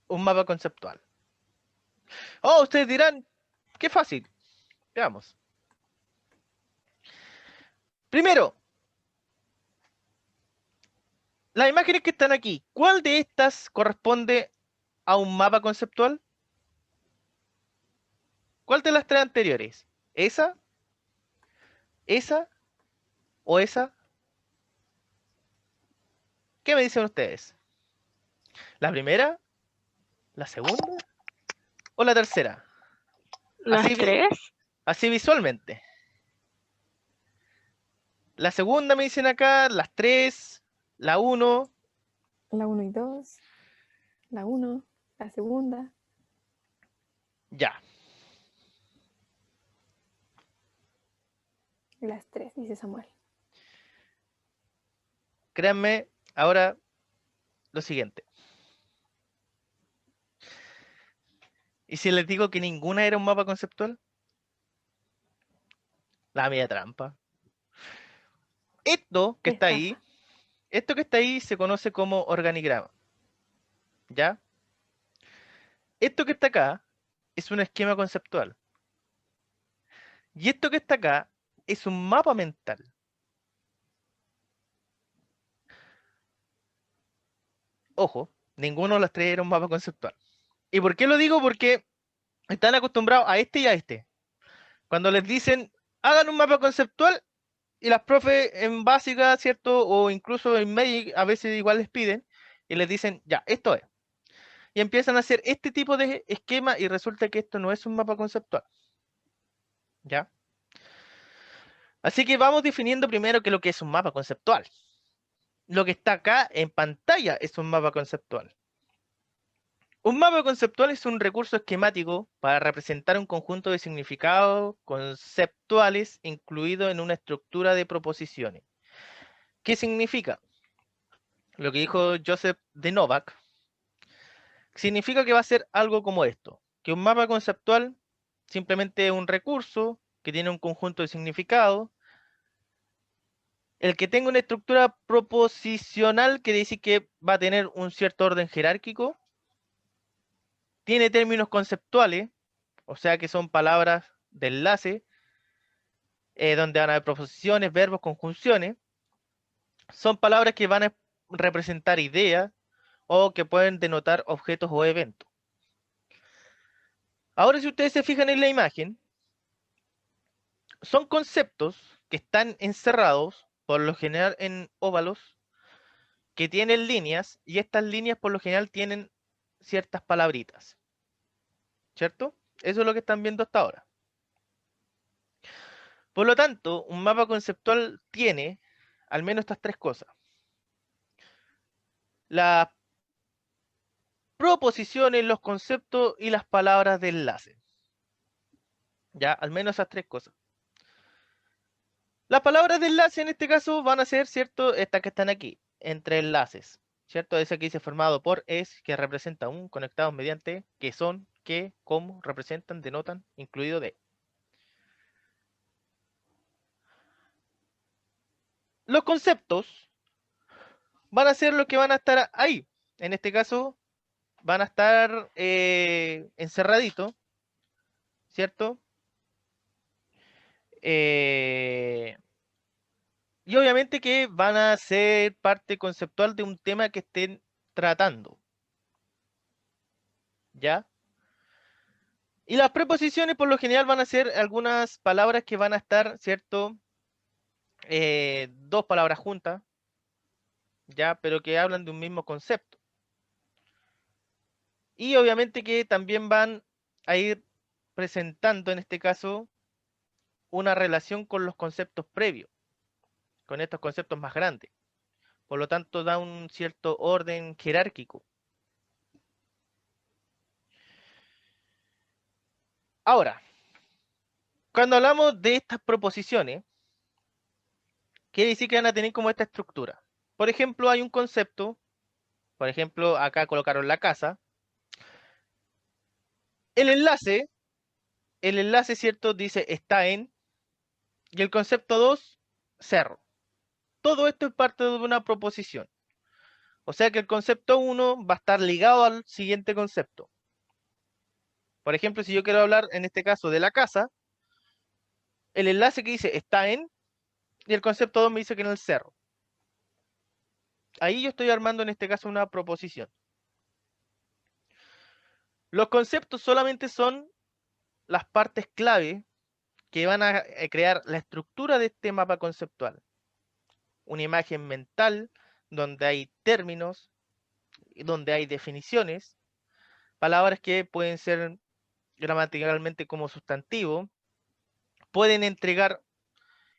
Un mapa conceptual. Oh, ustedes dirán, qué fácil. Veamos. Primero, las imágenes que están aquí, ¿cuál de estas corresponde a un mapa conceptual? ¿Cuál de las tres anteriores? ¿Esa? ¿Esa? ¿O esa? ¿Qué me dicen ustedes? ¿La primera? ¿La segunda? o la tercera? Las Así, tres. así visualmente. La segunda me dicen acá, las 3, la 1. La 1 y 2, la 1, la segunda. Ya. Y las 3, dice Samuel. Créanme, ahora lo siguiente. ¿Y si les digo que ninguna era un mapa conceptual? La media trampa. Esto que está ahí, Estafa. esto que está ahí se conoce como organigrama. ¿Ya? Esto que está acá es un esquema conceptual. Y esto que está acá es un mapa mental. Ojo, ninguno de los tres era un mapa conceptual. ¿Y por qué lo digo? Porque están acostumbrados a este y a este. Cuando les dicen, hagan un mapa conceptual, y las profes en básica, ¿cierto? O incluso en medio, a veces igual les piden, y les dicen, ya, esto es. Y empiezan a hacer este tipo de esquema y resulta que esto no es un mapa conceptual. ¿Ya? Así que vamos definiendo primero qué es lo que es un mapa conceptual. Lo que está acá en pantalla es un mapa conceptual. Un mapa conceptual es un recurso esquemático para representar un conjunto de significados conceptuales incluido en una estructura de proposiciones. ¿Qué significa? Lo que dijo Joseph de Novak significa que va a ser algo como esto, que un mapa conceptual simplemente es un recurso que tiene un conjunto de significados. El que tenga una estructura proposicional quiere decir que va a tener un cierto orden jerárquico, tiene términos conceptuales, o sea que son palabras de enlace, donde van a haber proposiciones, verbos, conjunciones. Son palabras que van a representar ideas o que pueden denotar objetos o eventos. Ahora, si ustedes se fijan en la imagen, son conceptos que están encerrados, por lo general en óvalos, que tienen líneas, y estas líneas por lo general tienen ciertas palabritas. ¿Cierto? Eso es lo que están viendo hasta ahora. Por lo tanto, un mapa conceptual tiene al menos estas tres cosas. Las proposiciones, los conceptos y las palabras de enlace. Ya, al menos esas tres cosas. Las palabras de enlace en este caso van a ser, ¿cierto? Estas que están aquí, entre enlaces, ¿cierto? Ese que dice formado por es, que representa un, conectados mediante, que son, que, cómo, representan, denotan, incluido de. Los conceptos van a ser los que van a estar ahí. En este caso, van a estar encerraditos, ¿cierto? Y obviamente que van a ser parte conceptual de un tema que estén tratando. ¿Ya? Y las preposiciones por lo general van a ser algunas palabras que van a estar, ¿cierto? Dos palabras juntas, ¿ya? Pero que hablan de un mismo concepto. Y obviamente que también van a ir presentando, en este caso, una relación con los conceptos previos, con estos conceptos más grandes. Por lo tanto, da un cierto orden jerárquico. Ahora, cuando hablamos de estas proposiciones, quiere decir que van a tener como esta estructura. Por ejemplo, hay un concepto, por ejemplo, acá colocaron la casa. El enlace, ¿cierto? Dice está en, y el concepto 2, cerro. Todo esto es parte de una proposición. O sea que el concepto 1 va a estar ligado al siguiente concepto. Por ejemplo, si yo quiero hablar en este caso de la casa, el enlace que dice está en, y el concepto 2 me dice que en el cerro. Ahí yo estoy armando en este caso una proposición. Los conceptos solamente son las partes clave que van a crear la estructura de este mapa conceptual. Una imagen mental donde hay términos, donde hay definiciones, palabras que pueden ser gramaticalmente como sustantivo, pueden entregar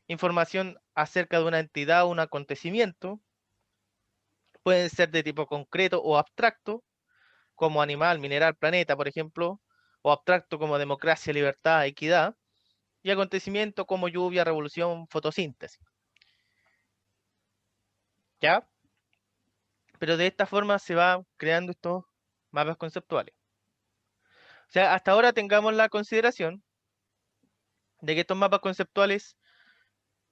información acerca de una entidad o un acontecimiento, pueden ser de tipo concreto o abstracto, como animal, mineral, planeta, por ejemplo, o abstracto como democracia, libertad, equidad, y acontecimiento como lluvia, revolución, fotosíntesis. ¿Ya? Pero de esta forma se va creando estos mapas conceptuales. O sea, hasta ahora tengamos la consideración de que estos mapas conceptuales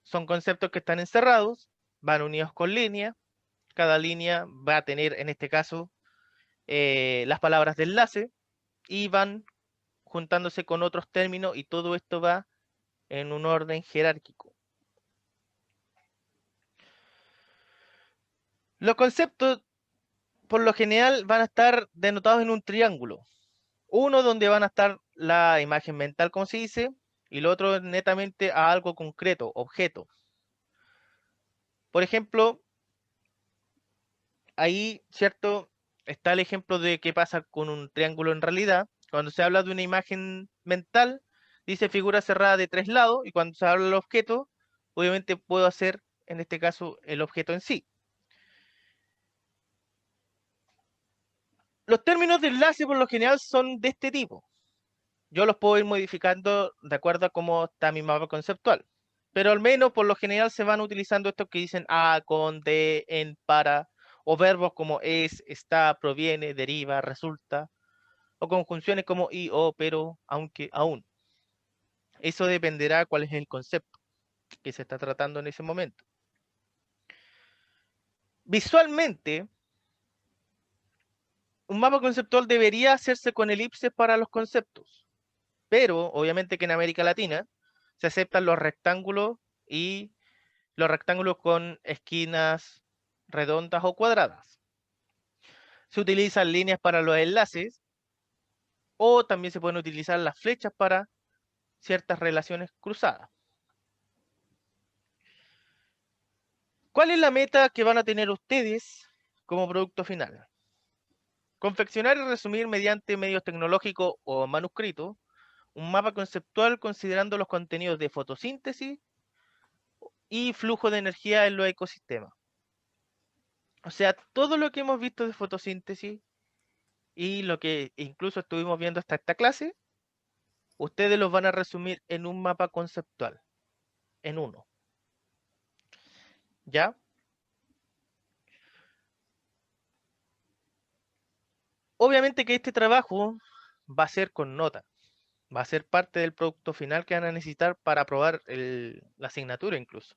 son conceptos que están encerrados, van unidos con líneas, cada línea va a tener, en este caso, las palabras de enlace, y van juntándose con otros términos, y todo esto va en un orden jerárquico. Los conceptos, por lo general, van a estar denotados en un triángulo. Uno donde van a estar la imagen mental, como se dice, y el otro netamente a algo concreto, objeto. Por ejemplo, ahí, ¿cierto? Está el ejemplo de qué pasa con un triángulo en realidad. Cuando se habla de una imagen mental, dice figura cerrada de 3 lados, y cuando se habla del objeto, obviamente puedo hacer, en este caso, el objeto en sí. Los términos de enlace por lo general son de este tipo. Yo los puedo ir modificando de acuerdo a cómo está mi mapa conceptual. Pero al menos por lo general se van utilizando estos que dicen a, con, de, en, para, o verbos como es, está, proviene, deriva, resulta, o conjunciones como y, o, pero, aunque, aún. Eso dependerá cuál es el concepto que se está tratando en ese momento. Visualmente, un mapa conceptual debería hacerse con elipses para los conceptos, pero obviamente que en América Latina se aceptan los rectángulos, y los rectángulos con esquinas redondas o cuadradas. Se utilizan líneas para los enlaces, o también se pueden utilizar las flechas para ciertas relaciones cruzadas. ¿Cuál es la meta que van a tener ustedes como producto final? Confeccionar y resumir mediante medios tecnológicos o manuscritos un mapa conceptual considerando los contenidos de fotosíntesis y flujo de energía en los ecosistemas. O sea, todo lo que hemos visto de fotosíntesis y lo que incluso estuvimos viendo hasta esta clase, ustedes los van a resumir en un mapa conceptual, en uno. ¿Ya? Obviamente que este trabajo va a ser con nota, va a ser parte del producto final que van a necesitar para aprobar la asignatura incluso.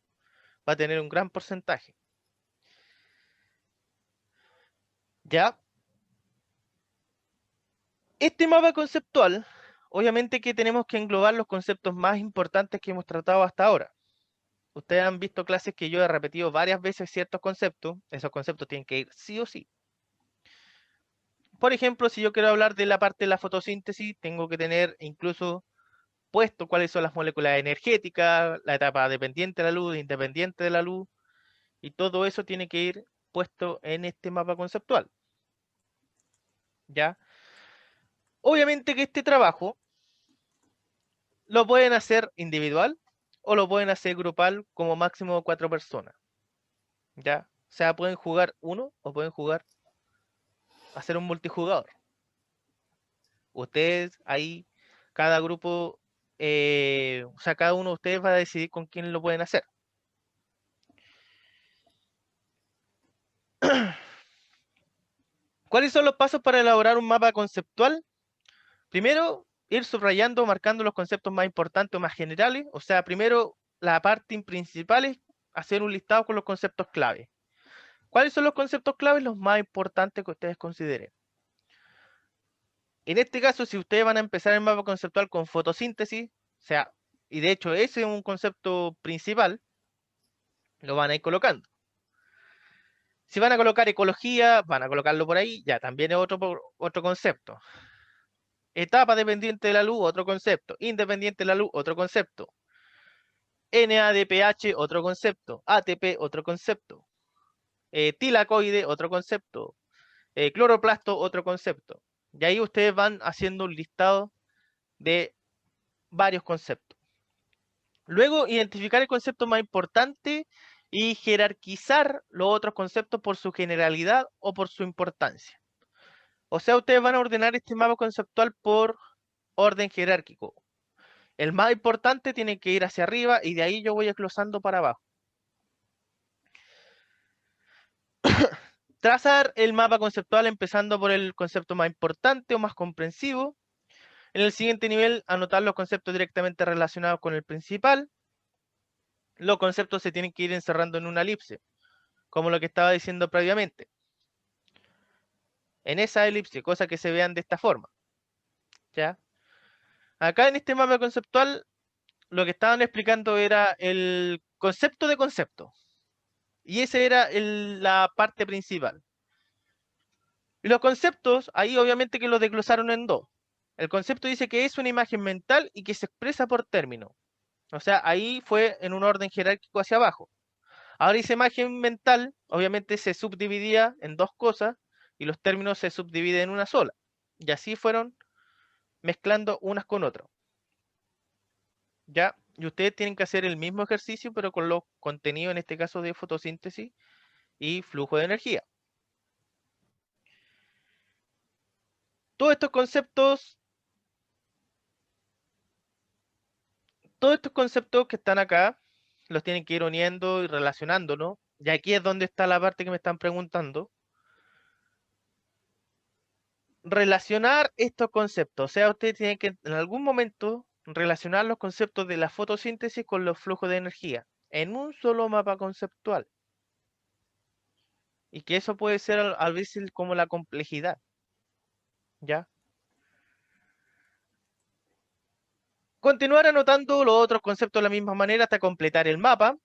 Va a tener un gran porcentaje. ¿Ya? Este mapa conceptual, obviamente que tenemos que englobar los conceptos más importantes que hemos tratado hasta ahora. Ustedes han visto clases que yo he repetido varias veces ciertos conceptos. Esos conceptos tienen que ir sí o sí. Por ejemplo, si yo quiero hablar de la parte de la fotosíntesis, tengo que tener incluso puesto cuáles son las moléculas energéticas, la etapa dependiente de la luz, independiente de la luz, y todo eso tiene que ir puesto en este mapa conceptual. ¿Ya? Obviamente que este trabajo lo pueden hacer individual o lo pueden hacer grupal, como máximo 4 personas. ¿Ya? O sea, pueden jugar uno o pueden jugar, hacer un multijugador. Ustedes ahí, cada grupo, o sea, cada uno de ustedes va a decidir con quién lo pueden hacer. ¿Cuáles son los pasos para elaborar un mapa conceptual? Primero, ir subrayando, marcando los conceptos más importantes o más generales. O sea, primero, la parte principal es hacer un listado con los conceptos clave. ¿Cuáles son los conceptos claves? Los más importantes que ustedes consideren. En este caso, si ustedes van a empezar el mapa conceptual con fotosíntesis, o sea, y de hecho ese es un concepto principal, lo van a ir colocando. Si van a colocar ecología, van a colocarlo por ahí, ya también es otro concepto. Etapa dependiente de la luz, otro concepto. Independiente de la luz, otro concepto. NADPH, otro concepto. ATP, otro concepto. Tilacoide, otro concepto. Cloroplasto, otro concepto. Y ahí ustedes van haciendo un listado de varios conceptos. Luego, identificar el concepto más importante y jerarquizar los otros conceptos por su generalidad o por su importancia. O sea, ustedes van a ordenar este mapa conceptual por orden jerárquico. El más importante tiene que ir hacia arriba y de ahí yo voy desglosando para abajo. Trazar el mapa conceptual empezando por el concepto más importante o más comprensivo. En el siguiente nivel, anotar los conceptos directamente relacionados con el principal. Los conceptos se tienen que ir encerrando en una elipse, como lo que estaba diciendo previamente. En esa elipse, cosa que se vean de esta forma. ¿Ya? Acá en este mapa conceptual, lo que estaban explicando era el concepto de concepto. Y esa era la parte principal. Y los conceptos, ahí obviamente que los desglosaron en dos. El concepto dice que es una imagen mental y que se expresa por término. O sea, ahí fue en un orden jerárquico hacia abajo. Ahora esa imagen mental, obviamente se subdividía en dos cosas y los términos se subdividen en una sola. Y así fueron mezclando unas con otras. ¿Ya? Y ustedes tienen que hacer el mismo ejercicio, pero con los contenidos, en este caso de fotosíntesis y flujo de energía. Todos estos conceptos que están acá, los tienen que ir uniendo y relacionándonos. Y aquí es donde está la parte que me están preguntando. Relacionar estos conceptos. O sea, ustedes tienen que en algún momento relacionar los conceptos de la fotosíntesis con los flujos de energía en un solo mapa conceptual. Y que eso puede ser a veces como la complejidad. ¿Ya? Continuar anotando los otros conceptos de la misma manera hasta completar el mapa.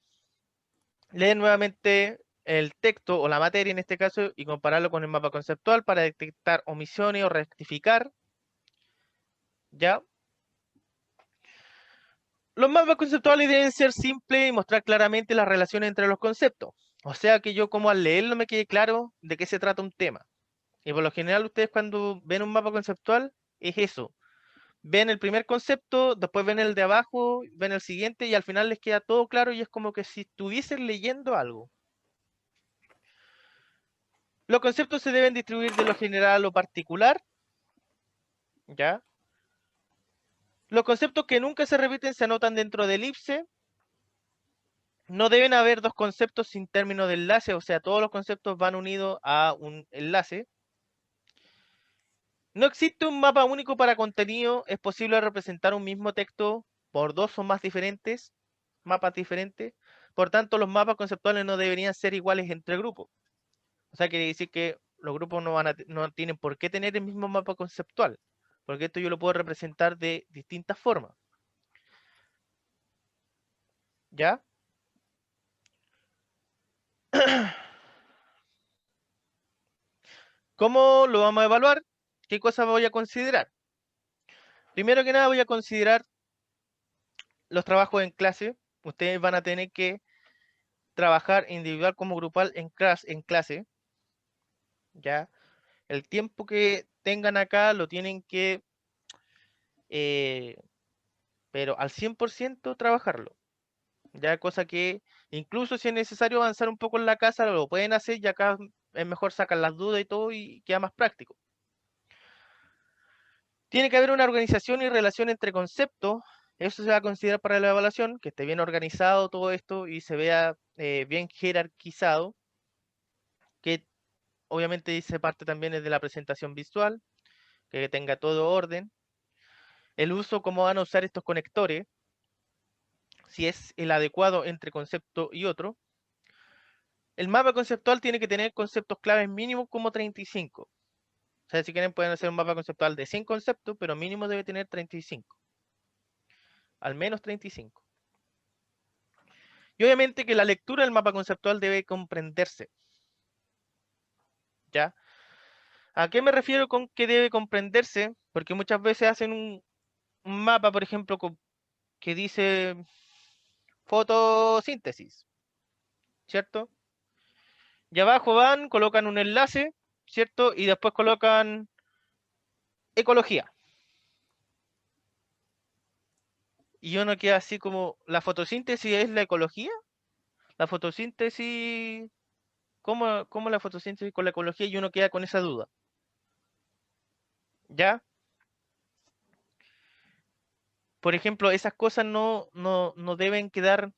Leer nuevamente el texto o la materia en este caso y compararlo con el mapa conceptual para detectar omisiones o rectificar. ¿Ya? Los mapas conceptuales deben ser simples y mostrar claramente las relaciones entre los conceptos. O sea que yo como al leerlo me quede claro de qué se trata un tema. Y por lo general ustedes cuando ven un mapa conceptual es eso. Ven el primer concepto, después ven el de abajo, ven el siguiente y al final les queda todo claro y es como que si estuviesen leyendo algo. Los conceptos se deben distribuir de lo general a lo particular. ¿Ya? Los conceptos que nunca se repiten se anotan dentro de elipse. No deben haber dos conceptos sin término de enlace, o sea, todos los conceptos van unidos a un enlace. No existe un mapa único para contenido, es posible representar un mismo texto por dos o más diferentes mapas diferentes. Por tanto, los mapas conceptuales no deberían ser iguales entre grupos. O sea, quiere decir que los grupos no tienen por qué tener el mismo mapa conceptual, porque esto yo lo puedo representar de distintas formas. ¿Ya? ¿Cómo lo vamos a evaluar? ¿Qué cosas voy a considerar? Primero que nada voy a considerar los trabajos en clase. Ustedes van a tener que trabajar individual como grupal en clase. ¿Ya? El tiempo que tengan acá lo tienen que, pero al 100% trabajarlo. Ya, cosa que incluso si es necesario avanzar un poco en la casa, lo pueden hacer y acá es mejor sacar las dudas y todo y queda más práctico. Tiene que haber una organización y relación entre conceptos. Eso se va a considerar para la evaluación, que esté bien organizado todo esto y se vea bien jerarquizado, que obviamente dice parte también es de la presentación visual, que tenga todo orden. El uso, cómo van a usar estos conectores, si es el adecuado entre concepto y otro. El mapa conceptual tiene que tener conceptos claves mínimo como 35. O sea, si quieren pueden hacer un mapa conceptual de 100 conceptos, pero mínimo debe tener 35. Al menos 35. Y obviamente que la lectura del mapa conceptual debe comprenderse. ¿Ya? ¿A qué me refiero con que debe comprenderse? Porque muchas veces hacen un mapa, por ejemplo, que dice fotosíntesis, ¿cierto? Y abajo van, colocan un enlace, ¿cierto? Y después colocan ecología. y uno queda así como, ¿la fotosíntesis es la ecología? ¿La fotosíntesis, cómo la fotosíntesis con la ecología? Y uno queda con esa duda. ¿Ya? Por ejemplo, esas cosas no deben quedar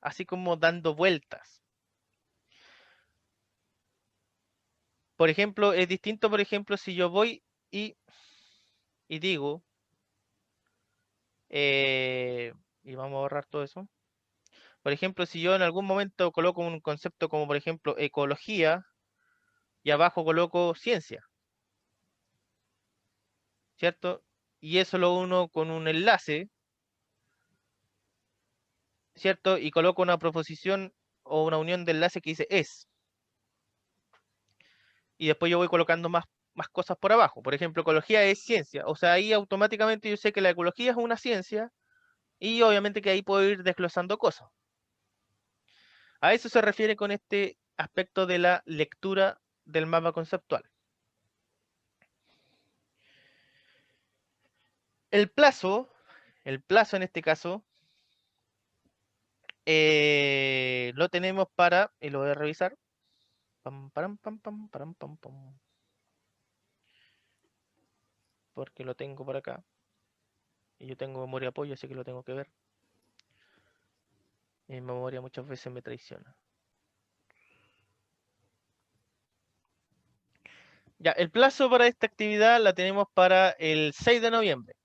así como dando vueltas. Por ejemplo, es distinto, por ejemplo, si yo voy y digo, y vamos a borrar todo eso. Por ejemplo, si yo en algún momento coloco un concepto como, por ejemplo, ecología, y abajo coloco ciencia, ¿cierto? Y eso lo uno con un enlace, ¿cierto? Y coloco una proposición o una unión de enlace que dice es. Y después yo voy colocando más cosas por abajo. Por ejemplo, ecología es ciencia. O sea, ahí automáticamente yo sé que la ecología es una ciencia y obviamente que ahí puedo ir desglosando cosas. A eso se refiere con este aspecto de la lectura del mapa conceptual. El plazo en este caso, lo tenemos para, y lo voy a revisar, pam, param, pam, pam, param, pam, pam, porque lo tengo por acá, y yo tengo memoria apoyo, así que lo tengo que ver. Mi memoria muchas veces me traiciona. Ya, el plazo para esta actividad la tenemos para el 6 de noviembre.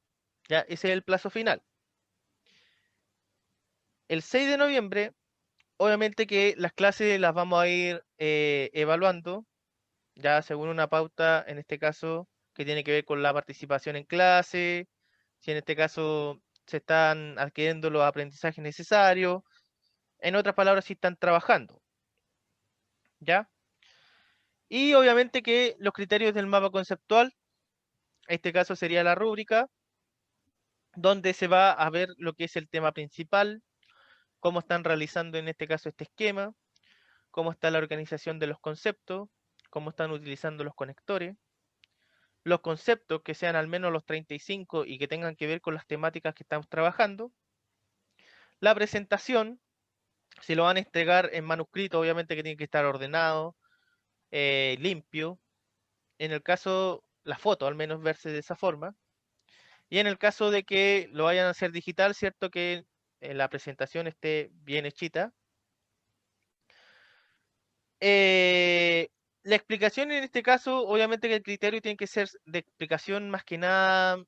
Ya, ese es el plazo final. El 6 de noviembre, obviamente que las clases las vamos a ir evaluando, ya según una pauta, en este caso, que tiene que ver con la participación en clase, si en este caso se están adquiriendo los aprendizajes necesarios, en otras palabras, si están trabajando, ¿ya? Y obviamente que los criterios del mapa conceptual, en este caso sería la rúbrica, donde se va a ver lo que es el tema principal, cómo están realizando en este caso este esquema, cómo está la organización de los conceptos, cómo están utilizando los conectores, los conceptos que sean al menos los 35 y que tengan que ver con las temáticas que estamos trabajando, la presentación, si lo van a entregar en manuscrito, obviamente que tiene que estar ordenado, limpio, en el caso, la foto al menos verse de esa forma, y en el caso de que lo vayan a hacer digital, cierto que la presentación esté bien hechita. La explicación en este caso, obviamente que el criterio tiene que ser de explicación más que nada,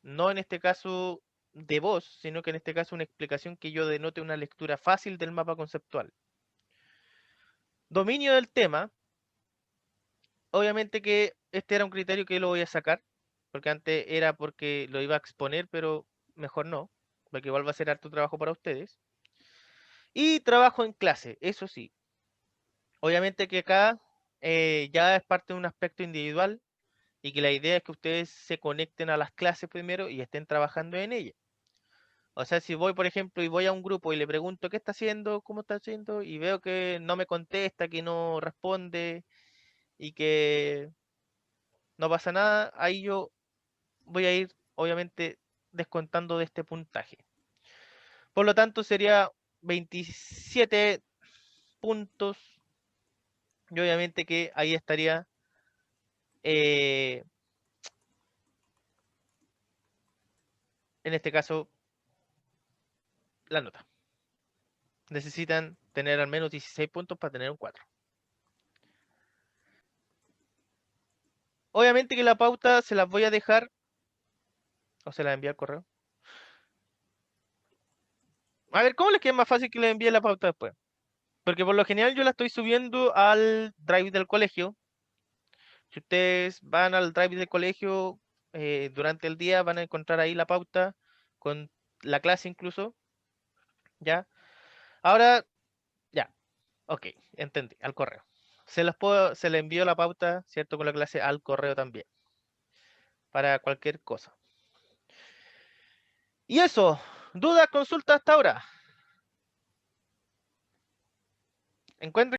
no en este caso de voz, sino que en este caso una explicación que yo denote una lectura fácil del mapa conceptual. Dominio del tema, obviamente que este era un criterio que lo voy a sacar, porque antes era porque lo iba a exponer, pero mejor no, porque igual va a ser harto trabajo para ustedes. Y trabajo en clase, eso sí. Obviamente que acá ya es parte de un aspecto individual y que la idea es que ustedes se conecten a las clases primero y estén trabajando en ellas. O sea, si voy, por ejemplo, y voy a un grupo y le pregunto qué está haciendo, cómo está haciendo, y veo que no me contesta, que no responde y que no pasa nada, ahí yo voy a ir, obviamente, descontando de este puntaje. Por lo tanto, sería 27 puntos y obviamente que ahí estaría en este caso la nota. Necesitan tener al menos 16 puntos para tener un 4. Obviamente que la pauta se las voy a dejar o se las envío al correo. A ver, ¿cómo les queda más fácil que les envíe la pauta después? Porque por lo general yo la estoy subiendo al drive del colegio. Si ustedes van al drive del colegio durante el día van a encontrar ahí la pauta con la clase incluso. ¿Ya? Ahora, ya. Ok, entendí, al correo. Se les envío la pauta, ¿cierto? Con la clase al correo también. Para cualquier cosa. Y eso, dudas, consultas hasta ahora. Encuentren